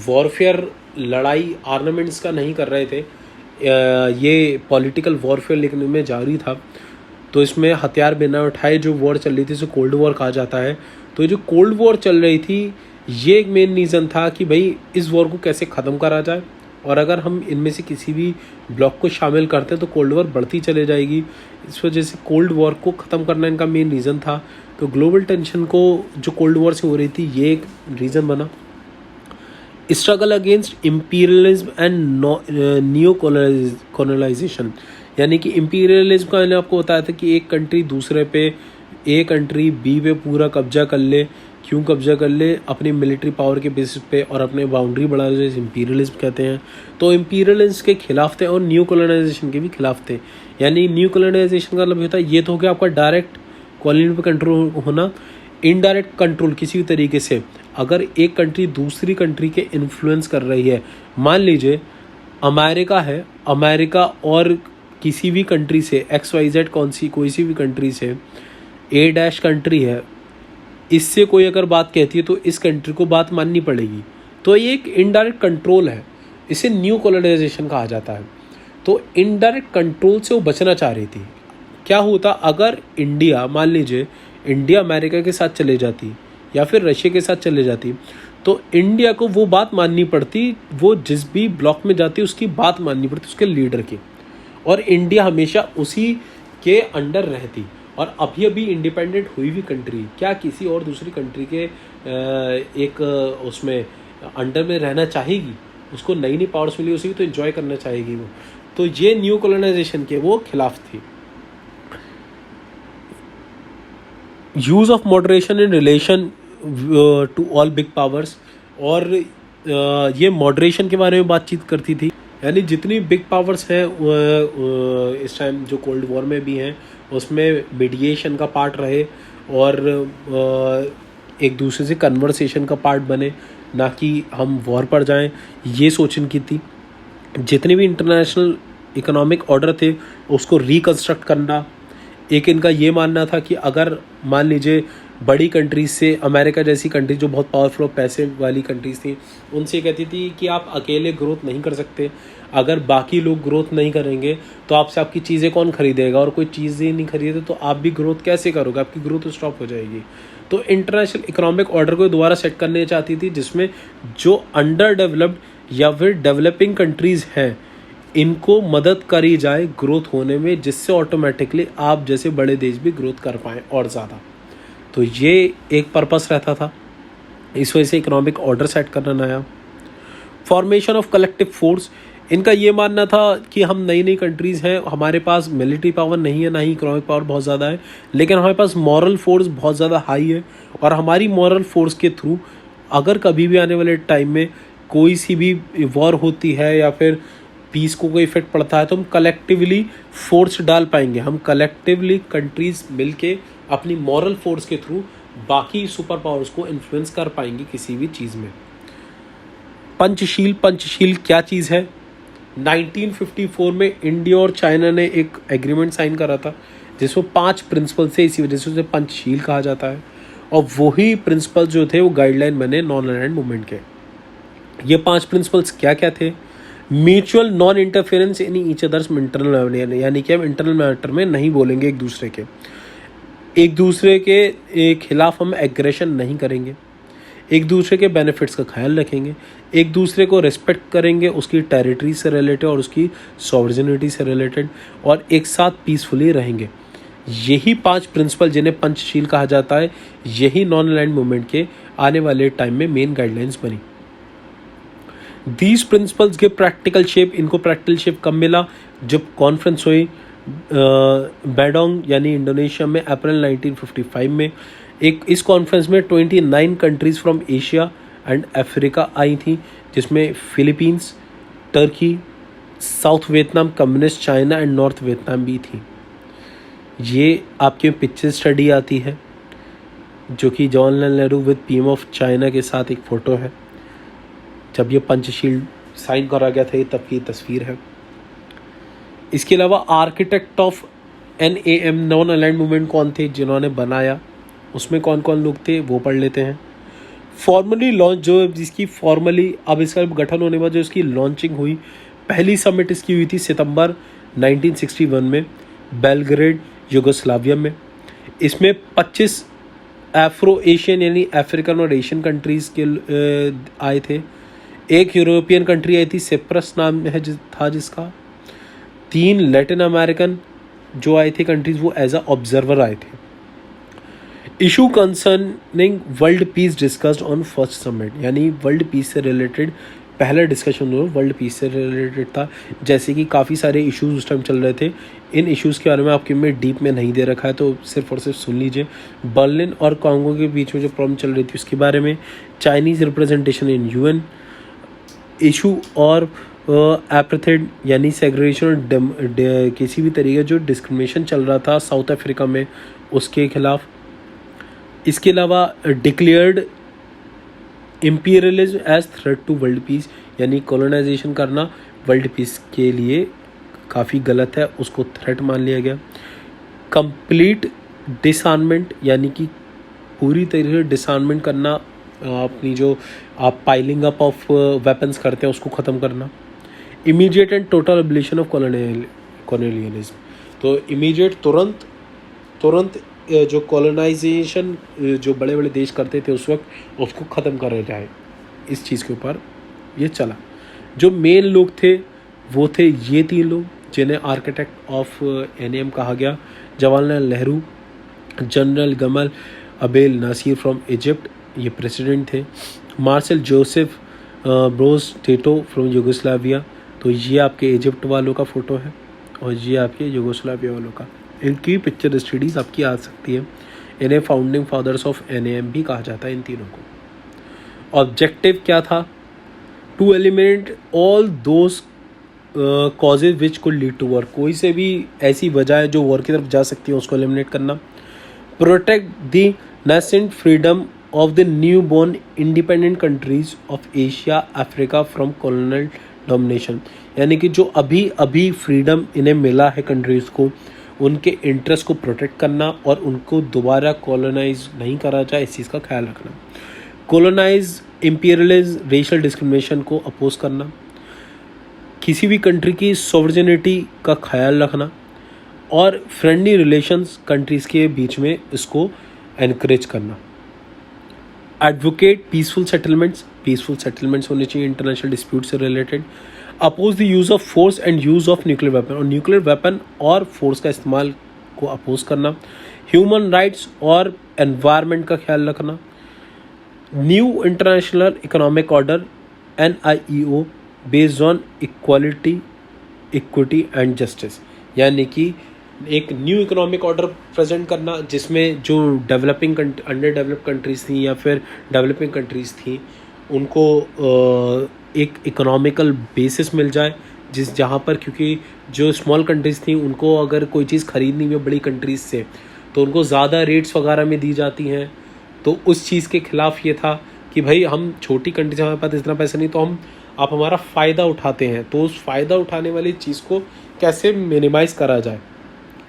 वॉरफेयर, लड़ाई आर्मामेंट्स का नहीं कर रहे थे, ये पॉलिटिकल वॉरफेयर लेकिन में जारी था। तो इसमें हथियार बिना उठाए जो वॉर चल रही थी, इसे कोल्ड वॉर कहा जाता है। तो ये जो कोल्ड वॉर चल रही थी, ये एक मेन रीज़न था कि भाई इस वॉर को कैसे ख़त्म करा जाए, और अगर हम इनमें से किसी भी ब्लॉक को शामिल करते हैं तो कोल्ड वॉर बढ़ती चले जाएगी। इस वजह से कोल्ड वॉर को ख़त्म करना इनका मेन रीज़न था। तो ग्लोबल टेंशन को जो कोल्ड वॉर से हो रही थी, ये एक रीज़न बना। Struggle against imperialism and new colonisation, यानी कि इम्पीरियलिज्म का मैंने आपको बताया था कि एक कंट्री दूसरे पे, ए कंट्री बी पे पूरा कब्जा कर ले। क्यों कब्जा कर ले? अपनी मिलिट्री पावर के बेसिस पे और अपने बाउंड्री बढ़ा ले, इम्पीरियलिज्म कहते हैं। तो इम्पीरियलिज्म के खिलाफ थे और न्यू कॉलोनाइजेशन के भी खिलाफ थे। यानी न्यू कॉलोनाइजेशन का मतलब होता है, ये तो हो गया आपका डायरेक्ट कॉलोनी पे कंट्रोल होना। इनडायरेक्ट कंट्रोल किसी भी तरीके से, अगर एक कंट्री दूसरी कंट्री के इन्फ्लुएंस कर रही है, मान लीजिए अमेरिका है, अमेरिका और किसी भी कंट्री से XYZ कोई सी भी कंट्री से A- कंट्री है, इससे कोई अगर बात कहती है तो इस कंट्री को बात माननी पड़ेगी। तो ये एक इनडायरेक्ट कंट्रोल है, इसे न्यू कॉलोनाइजेशन कहा जाता है। तो इनडायरेक्ट कंट्रोल से वो बचना चाह रही थी। क्या होता अगर इंडिया, मान लीजिए इंडिया अमेरिका के साथ चले जाती या फिर रशिया के साथ चले जाती, तो इंडिया को वो बात माननी पड़ती, वो जिस भी ब्लॉक में जाती उसकी बात माननी पड़ती, उसके लीडर की, और इंडिया हमेशा उसी के अंडर रहती। और अभी अभी इंडिपेंडेंट हुई हुई कंट्री क्या किसी और दूसरी कंट्री के एक उसमें अंडर में रहना चाहेगी? उसको नई नई पावर्स मिली, उसी तो एंजॉय करना चाहेगी वो। तो ये न्यू कॉलोनाइजेशन के वो खिलाफ थी। Use of moderation in relation to all big powers, और ये मॉडरेशन के बारे में बातचीत करती थी। यानी जितनी बिग पावर्स हैं इस टाइम जो कोल्ड वॉर में भी हैं, उसमें मीडिएशन का पार्ट रहे और एक दूसरे से कन्वर्सेशन का पार्ट बने, ना कि हम वॉर पर जाएं, ये सोच इनकी थी। जितने भी इंटरनेशनल इकोनॉमिक ऑर्डर थे उसको रिकन्स्ट्रक्ट करना। एक इनका ये मानना था कि अगर मान लीजिए बड़ी कंट्रीज से, अमेरिका जैसी कंट्री जो बहुत पावरफुल और पैसे वाली कंट्रीज थी, उनसे कहती थी कि आप अकेले ग्रोथ नहीं कर सकते, अगर बाकी लोग ग्रोथ नहीं करेंगे तो आपसे आपकी चीज़ें कौन खरीदेगा, और कोई चीज़ें नहीं खरीदे तो आप भी ग्रोथ कैसे करोगे, आपकी ग्रोथ स्टॉप हो जाएगी। तो इंटरनेशनल इकोनॉमिक ऑर्डर को दोबारा सेट करने चाहती थी, जिसमें जो अंडर डेवलप्ड या फिर डेवलपिंग कंट्रीज़ हैं इनको मदद करी जाए ग्रोथ होने में, जिससे ऑटोमेटिकली आप जैसे बड़े देश भी ग्रोथ कर पाएँ और ज़्यादा। तो ये एक पर्पस रहता था, इस वजह से इकोनॉमिक ऑर्डर सेट करना नया। फॉर्मेशन ऑफ कलेक्टिव फोर्स, इनका ये मानना था कि हम नई नई कंट्रीज़ हैं, हमारे पास मिलिट्री पावर नहीं है, ना ही इकोनॉमिक पावर बहुत ज़्यादा है, लेकिन हमारे पास मॉरल फोर्स बहुत ज़्यादा हाई है, और हमारी मॉरल फोर्स के थ्रू अगर कभी भी आने वाले टाइम में कोई सी भी वॉर होती है या फिर पीस को कोई इफेक्ट पड़ता है तो हम कलेक्टिवली फोर्स डाल पाएंगे, हम कलेक्टिवली कंट्रीज मिलके अपनी मॉरल फोर्स के थ्रू बाकी सुपर पावर्स को इन्फ्लुएंस कर पाएंगे किसी भी चीज़ में। पंचशील क्या चीज़ है? 1954 में इंडिया और चाइना ने एक एग्रीमेंट साइन करा था जिसमें 5 प्रिंसिपल से, इसी वजह से उसे पंचशील कहा जाता है, और वही प्रिंसिपल जो थे वो गाइडलाइन बने नॉन अलाइंड मूवमेंट के। ये 5 प्रिंसिपल्स क्या क्या थे? Mutual non interference in each others internal, यानी कि हम इंटरनल मैटर में नहीं बोलेंगे एक दूसरे के खिलाफ हम एग्रेशन नहीं करेंगे, एक दूसरे के बेनिफिट्स का ख्याल रखेंगे, एक दूसरे को रिस्पेक्ट करेंगे उसकी टेरिटरी से रिलेटेड और उसकी सॉवरेनिटी से रिलेटेड, और एक साथ पीसफुली रहेंगे। यही 5 प्रिंसिपल जिन्हें पंचशील कहा जाता है, यही नॉन अलाइंड मूवमेंट के आने वाले टाइम में मेन गाइडलाइंस बनी। These principles give practical shape, इनको प्रैक्टिकल शेप कब मिला? जब कॉन्फ्रेंस हुई बैडोंग यानी इंडोनेशिया में अप्रैल 1955 में। इस कॉन्फ्रेंस में 29 countries from Asia and Africa I थी, जिसमें Philippines, Turkey, south Vietnam, communist China and north Vietnam भी थी। ये आपके पिक्चर स्टडी आती है जो कि Jawaharlal Nehru with PM of China के साथ एक फ़ोटो है, जब ये पंचशील साइन करा गया था, ये तब की तस्वीर है। इसके अलावा architect of NAM non aligned movement कौन थे जिन्होंने बनाया, उसमें कौन कौन लोग थे वो पढ़ लेते हैं। फॉर्मली लॉन्च, जो जिसकी फॉर्मली अब इसका गठन होने के बाद जो इसकी लॉन्चिंग हुई, पहली समिट इसकी हुई थी सितंबर 1961 में बेलग्रेड यूगोस्लाविया में। इसमें 25 अफ्रो एशियन यानी अफ्रीकन और एशियन कंट्रीज़ के आए थे। एक यूरोपियन कंट्री आई थी, सिप्रस नाम है था जिसका। 3 लैटिन अमेरिकन जो आए थे कंट्रीज़, वो एज अ ऑब्जर्वर आए थे। Issue concerning world peace discussed on first summit, यानी वर्ल्ड पीस से रिलेटेड पहला डिस्कशन जो वर्ल्ड पीस से रिलेटेड था। जैसे कि काफ़ी सारे इश्यूज उस टाइम चल रहे थे, इन इश्यूज़ के बारे में आपके में डीप में नहीं दे रखा है, तो सिर्फ और सिर्फ सुन लीजिए। बर्लिन और कांगो के बीच में जो प्रॉब्लम चल रही थी उसके बारे में, Chinese representation in UN issue, और एपर्थेड यानी सेग्रेगेशन, किसी भी तरीके जो डिस्क्रिमिनेशन चल रहा था साउथ अफ्रीका में उसके खिलाफ। इसके अलावा declared imperialism as threat to world peace, यानी कॉलोनाइजेशन करना वर्ल्ड पीस के लिए काफ़ी गलत है, उसको थ्रेट मान लिया गया। कंप्लीट डिसआर्ममेंट, यानी कि पूरी तरीके से डिसआर्ममेंट करना, अपनी जो आप पाइलिंग अप ऑफ वेपन्स करते हैं उसको ख़त्म करना। Immediate and total abolition of colonialism, तो इमीडिएट तुरंत जो कॉलोनाइजेशन जो बड़े बड़े देश करते थे उस वक्त, उसको ख़त्म करा जाए, इस चीज़ के ऊपर ये चला। जो मेन लोग थे वो थे ये 3 लोग जिन्हें आर्किटेक्ट ऑफ NAM कहा गया। Jawaharlal Nehru, general Gamal Abdel Nasser from Egypt, ये प्रेसिडेंट थे। Marshal Joseph Broz Tito from Yugoslavia, तो ये आपके इजिप्ट वालों का फ़ोटो है और ये आपके यूगोस्लाविया वालों का। इनकी पिक्चर स्टडीज़ आपकी आ सकती है। इन्हें फाउंडिंग फादर्स ऑफ NAM भी कहा जाता है इन तीनों को। ऑब्जेक्टिव क्या था? To eliminate all those causes which could lead to war, कोई से भी ऐसी वजह है जो वॉर की तरफ जा सकती है उसको एलिमिनेट करना। Protect the nascent freedom of the new born independent countries of Asia Africa from colonial domination, यानी कि जो अभी फ्रीडम इन्हें मिला है कंट्रीज़ को, उनके इंटरेस्ट को प्रोटेक्ट करना और उनको दोबारा कॉलोनाइज नहीं करा जाए, इस चीज़ का ख्याल रखना। कॉलोनाइज, इंपीरियलिज, रेशियल डिस्क्रिमिनेशन को अपोज करना, किसी भी कंट्री की सॉवरेनिटी का ख्याल रखना और फ्रेंडली रिलेशंस कंट्रीज़ के बीच में इसको एनकरेज करना। एडवोकेट पीसफुल सेटलमेंट्स होने चाहिए इंटरनेशनल डिस्प्यूट से related. Oppose the use of force and use of nuclear weapon, और न्यूक्लियर वेपन और फोर्स का इस्तेमाल को अपोज करना। ह्यूमन राइट्स और एनवायरनमेंट का ख्याल रखना। New international economic order NIEO based on equality, equity and justice, यानी कि एक न्यू इकोनॉमिक ऑर्डर प्रेजेंट करना जिसमें जो अंडर डेवलप्ड कंट्रीज़ थी या फिर डेवलपिंग कंट्रीज़ थी उनको एक इकोनॉमिकल बेसिस मिल जाए, जहाँ पर, क्योंकि जो स्मॉल कंट्रीज़ थी उनको अगर कोई चीज़ खरीदनी है बड़ी कंट्रीज़ से तो उनको ज़्यादा रेट्स वगैरह में दी जाती हैं। तो उस चीज़ के ख़िलाफ़ ये था कि भाई हम छोटी कंट्रीज, हमारे पास इतना पैसा नहीं, तो आप हमारा फ़ायदा उठाते हैं, तो उस फ़ायदा उठाने वाली चीज़ को कैसे मिनिमाइज़ करा जाए,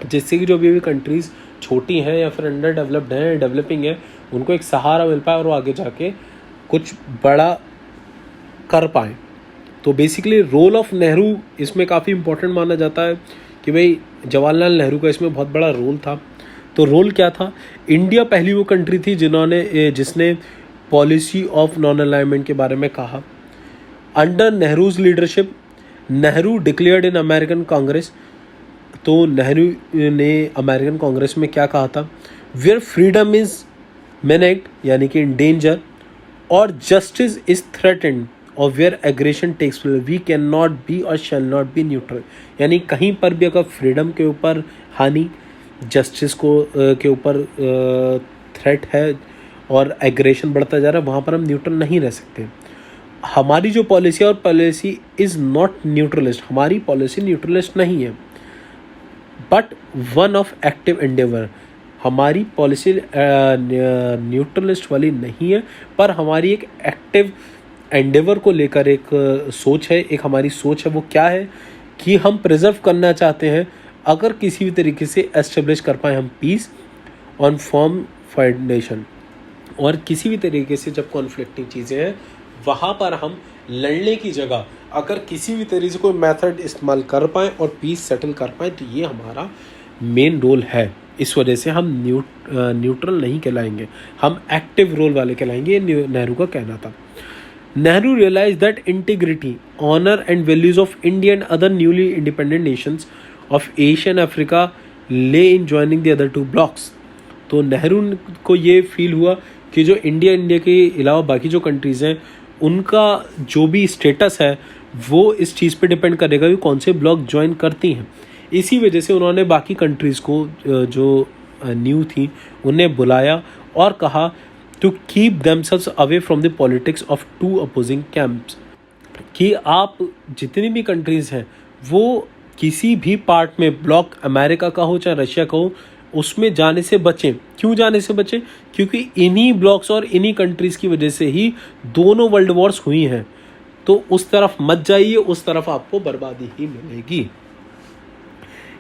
जिससे कि जो भी कंट्रीज़ छोटी हैं या फिर अंडर डेवलप्ड हैं, डेवलपिंग है, उनको एक सहारा मिल पाए और वो आगे जाके कुछ बड़ा कर पाएँ। तो बेसिकली रोल ऑफ नेहरू इसमें काफ़ी इम्पोर्टेंट माना जाता है कि भाई जवाहरलाल नेहरू का इसमें बहुत बड़ा रोल था। तो रोल क्या था? इंडिया पहली वो कंट्री थी जिसने पॉलिसी ऑफ नॉन अलाइनमेंट के बारे में कहा। Under Nehru's leadership, Nehru declared in American Congress, तो नेहरू ने अमेरिकन कांग्रेस में क्या कहा था? वेयर फ्रीडम इज मेनेक्ड, यानी कि इन डेंजर, और जस्टिस इज थ्रेटेंड, और where aggression takes place we can not be और शैल नॉट बी न्यूट्रल, यानी कहीं पर भी अगर फ्रीडम के ऊपर हानि, जस्टिस के ऊपर थ्रेट है और एग्रेशन बढ़ता जा रहा है, वहाँ पर हम न्यूट्रल नहीं रह सकते। हमारी जो पॉलिसी है, और पॉलिसी इज़ नॉट न्यूट्रलिस्ट, हमारी पॉलिसी न्यूट्रलिस्ट नहीं है but one of active Endeavour. हमारी पॉलिसी न्यूट्रलिस्ट वाली नहीं है, पर हमारी एक एक्टिव एंडेवर को लेकर एक सोच है, एक हमारी सोच है। वो क्या है कि हम प्रिजर्व करना चाहते हैं, अगर किसी भी तरीके से एस्टेब्लिश कर पाए हम पीस ऑन फर्म फाउंडेशन, और किसी भी तरीके से जब कॉन्फ्लिक्टिंग चीज़ें हैं वहाँ पर हम लड़ने की जगह अगर किसी भी तरीके से कोई मेथड इस्तेमाल कर पाएँ और पीस सेटल कर पाएँ, तो ये हमारा मेन रोल है। इस वजह से हम न्यूट्रल नहीं कहलाएंगे, हम एक्टिव रोल वाले कहलाएंगे, ये नेहरू का कहना था। Nehru realized that integrity, honor and values of India and other newly independent nations of Asia and Africa lay in joining the other two blocks. तो नेहरू को ये फील हुआ कि जो इंडिया के अलावा बाकी जो कंट्रीज़ हैं उनका जो भी स्टेटस है वो इस चीज़ पे डिपेंड करेगा कि कौन से ब्लॉक ज्वाइन करती हैं। इसी वजह से उन्होंने बाकी कंट्रीज़ को जो न्यू थी उन्हें बुलाया और कहा to keep themselves away from the politics of two opposing camps, कि आप जितनी भी कंट्रीज़ हैं वो किसी भी पार्ट में, ब्लॉक अमेरिका का हो चाहे रशिया का हो, उसमें जाने से बचें। क्यों जाने से बचें? क्योंकि इन्हीं ब्लॉक्स और इन्हीं कंट्रीज़ की वजह से ही दोनों वर्ल्ड वॉर्स हुई हैं। तो उस तरफ मत जाइए, उस तरफ आपको बर्बादी ही मिलेगी।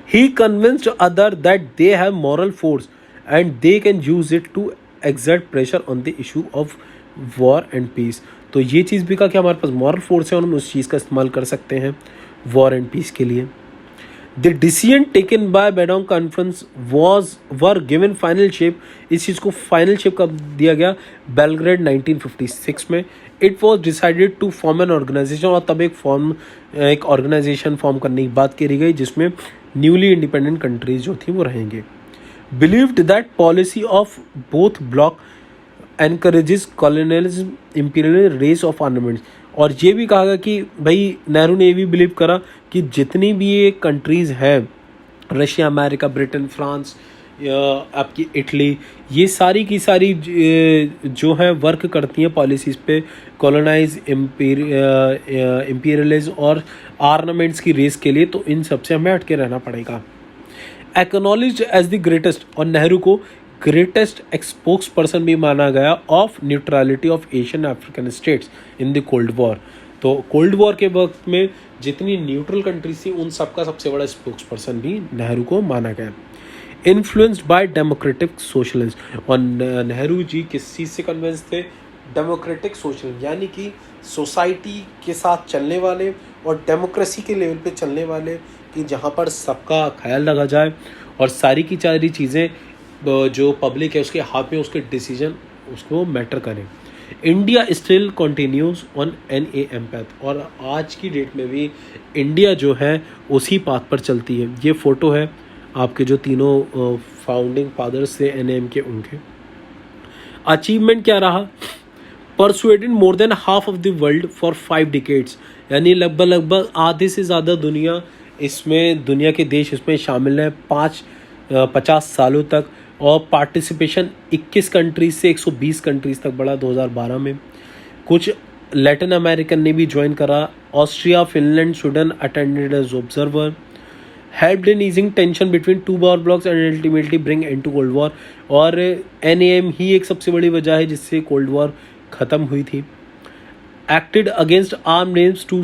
He convinced others that they have moral force and they can use it to exert pressure on the issue of war and peace। तो ये चीज़ भी कहा कि हमारे पास मॉरल फोर्स है और हम उस चीज़ का इस्तेमाल कर सकते हैं वॉर एंड पीस के लिए। The decision taken by Bandung conference were given final shape, इस चीज़ को फाइनल शेप कब दिया गया? बेलग्रेड 1956 में। It was decided to form an organisation, और तब एक ऑर्गेनाइजेशन फॉर्म करने की बात करी गई जिसमें न्यूली इंडिपेंडेंट कंट्रीज जो थी वो रहेंगे। Believed that policy of both bloc encourages colonialism, imperial race of armaments, और ये भी कहा गया कि भाई नेहरू ने ये भी बिलीव करा कि जितनी भी ये कंट्रीज़ हैं, रशिया, अमेरिका, ब्रिटेन, फ्रांस, आपकी इटली, ये सारी की सारी जो है वर्क करती हैं पॉलिसीज़ पे कॉलोनाइज, इम्पीरियलिज्म और आर्मामेंट्स की रेस के लिए, तो इन सबसे हमें हटके रहना पड़ेगा। एक्नॉलेज्ड एज द ग्रेटेस्ट, और नेहरू को ग्रेटेस्ट स्पोक्स पर्सन भी माना गया of neutrality of Asian African states in the cold war. तो कोल्ड वॉर के वक्त में जितनी न्यूट्रल कंट्रीज थी उन सबका सबसे बड़ा स्पोक्स पर्सन भी नेहरू को माना गया। इन्फ्लुएंस्ड बाय डेमोक्रेटिक सोशलिज्म, और नेहरू जी किस चीज़ से कन्विंस थे? डेमोक्रेटिक सोशलिज्म, यानी कि सोसाइटी के साथ चलने वाले और डेमोक्रेसी के लेवल पे चलने वाले, कि जहाँ पर सबका ख्याल रखा जाए और सारी की सारी चीज़ें जो पब्लिक है उसके हाथ में, उसके डिसीजन उसको मैटर करें। India still continues on NAM path, और आज की डेट में भी इंडिया जो है उसी पाथ पर चलती है। ये फ़ोटो है आपके जो तीनों फाउंडिंग फादर्स थे NAM के, उनके अचीवमेंट क्या रहा? Persuaded more than half of the world for 5 decades, यानी लगभग आधे से ज़्यादा दुनिया के देश इसमें शामिल हैं 50 सालों तक, और पार्टिसिपेशन 21 कंट्रीज से 120 कंट्रीज तक बढ़ा 2012 में। कुछ लैटिन अमेरिकन ने भी ज्वाइन करा। Austria, Finland, Sweden attended as observer. Helped in easing tension between 2 power blocs and ultimately bring end to cold war, और NAM ही एक सबसे बड़ी वजह है जिससे कोल्ड वॉर ख़त्म हुई थी। Acted against arm names two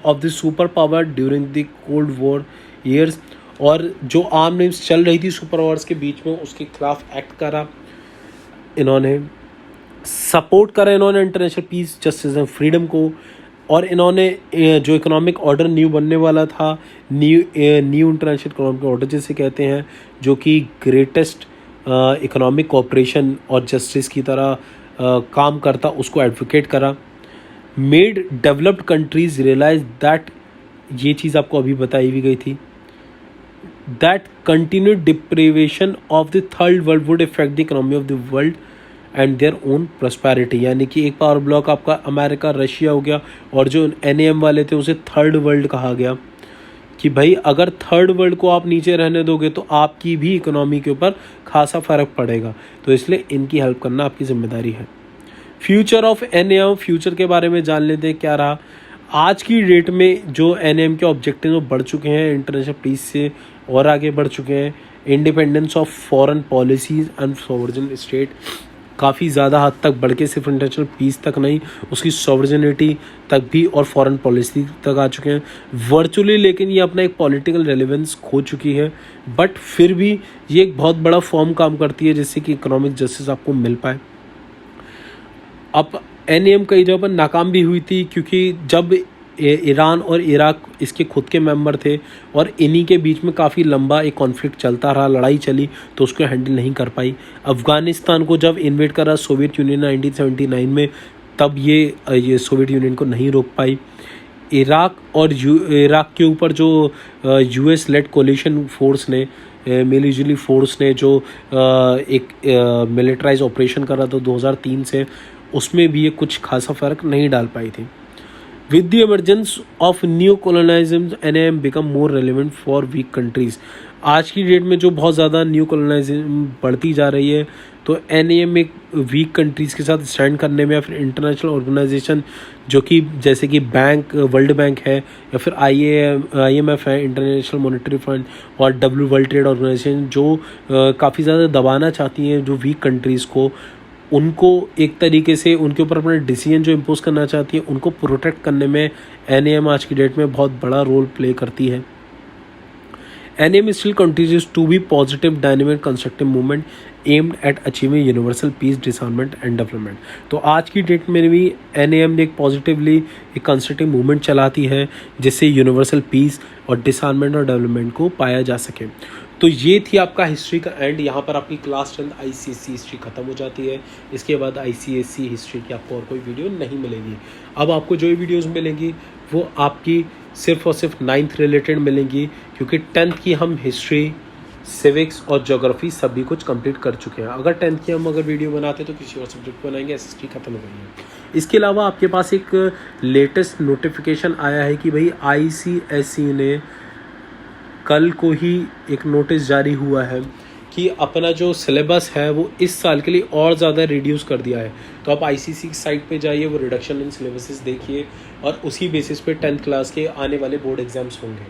of the super power during the cold war years, और जो आर्म नेम्स चल रही थी सुपर पावर्स के बीच में उसके खिलाफ एक्ट करा इन्होंने। सपोर्ट करा इन्होंने international peace, justice and freedom को, और इन्होंने जो इकोनॉमिक ऑर्डर न्यू बनने वाला था, न्यू इंटरनेशनल इकोनॉमिक ऑर्डर जिसे कहते हैं, जो कि ग्रेटेस्ट इकोनॉमिक कोऑपरेशन और जस्टिस की तरह काम करता, उसको एडवोकेट करा। Made developed countries realise that, ये चीज़ आपको अभी बताई भी गई थी, that continued deprivation of the third world would effect the economy of the world and their own prosperity, यानी कि एक पावर ब्लॉक आपका अमेरिका रशिया हो गया, और जो NAM वाले थे उसे थर्ड वर्ल्ड कहा गया, कि भाई अगर थर्ड वर्ल्ड को आप नीचे रहने दोगे तो आपकी भी इकोनॉमी के ऊपर खासा फ़र्क पड़ेगा, तो इसलिए इनकी हेल्प करना आपकी जिम्मेदारी है। फ्यूचर ऑफ NAM, फ्यूचर के बारे में जान लेते हैं क्या रहा। आज की डेट में जो NAM के ऑब्जेक्टिव वो बढ़ चुके हैं, इंटरनेशनल पीस से और आगे बढ़ चुके हैं। Independence of foreign policies and sovereign state, काफ़ी ज़्यादा हद तक बढ़ के सिर्फ इंटरनेशनल पीस तक नहीं, उसकी सॉवरेनिटी तक भी और फॉरेन पॉलिसी तक आ चुके हैं वर्चुअली। लेकिन ये अपना एक पॉलिटिकल रेलेवेंस खो चुकी है, बट फिर भी ये एक बहुत बड़ा फॉर्म काम करती है जिससे कि इकोनॉमिक जस्टिस आपको मिल पाए। अब NAM कई जगह पर नाकाम भी हुई थी, क्योंकि जब ईरान और इराक इसके खुद के मेंबर थे और इन्हीं के बीच में काफ़ी लंबा एक कॉन्फ्लिक्ट चलता रहा, लड़ाई चली, तो उसको हैंडल नहीं कर पाई। अफ़गानिस्तान को जब इन्वेड करा सोवियत यूनियन 1979 में, तब ये सोवियत यूनियन को नहीं रोक पाई। इराक इराक के ऊपर जो US लेड कोलिशन फोर्स ने, मिलिट्री फोर्स ने जो एक मिलिट्राइज ऑपरेशन करा था 2003 से, उसमें भी ये कुछ खासा फ़र्क नहीं डाल पाई थी। With the emergence of new colonialism, NAM become more relevant for weak countries. आज की डेट में जो बहुत ज़्यादा न्यू कॉलोनाइजेशन बढ़ती जा रही है, तो NAM एक वीक कंट्रीज़ के साथ स्टैंड करने में, या फिर इंटरनेशनल ऑर्गेनाइजेशन जो कि जैसे कि वर्ल्ड बैंक है, या फिर IMF है, इंटरनेशनल मॉनेटरी फंड, और वर्ल्ड ट्रेड ऑर्गेनाइजेशन, जो काफ़ी ज़्यादा दबाना चाहती हैं जो वीक कंट्रीज़ को, उनको एक तरीके से उनके ऊपर अपना डिसीजन जो इम्पोज करना चाहती है उनको प्रोटेक्ट करने में NAM आज की डेट में बहुत बड़ा रोल प्ले करती है। NAM still continues to be positive, dynamic, constructive movement aimed at achieving universal peace, disarmament and development. तो आज की डेट में भी NAM एक पॉजिटिवली एक कंस्ट्रक्टिव मूवमेंट चलाती है जिससे यूनिवर्सल पीस और डिसआर्ममेंट और डेवलपमेंट को पाया जा सके। तो ये थी आपका हिस्ट्री का एंड। यहाँ पर आपकी क्लास 10 ICSE हिस्ट्री ख़त्म हो जाती है। इसके बाद ICSE हिस्ट्री की आपको और कोई वीडियो नहीं मिलेगी। अब आपको जो वीडियोस मिलेंगी वो आपकी सिर्फ और सिर्फ 9th रिलेटेड मिलेंगी, क्योंकि 10th की हम हिस्ट्री, सिविक्स और ज्योग्राफी सभी कुछ कंप्लीट कर चुके हैं। अगर 10th की हम अगर वीडियो बनाते तो किसी और सब्जेक्ट बनाएंगे, SST खत्म हो गई है। इसके अलावा आपके पास एक लेटेस्ट नोटिफिकेशन आया है कि भाई ICSE ने कल को ही एक नोटिस जारी हुआ है कि अपना जो सिलेबस है वो इस साल के लिए और ज़्यादा रिड्यूस कर दिया है। तो आप ICSE की साइट पे जाइए, वो रिडक्शन इन सिलेबसेस देखिए और उसी बेसिस पे 10th क्लास के आने वाले बोर्ड एग्जाम्स होंगे।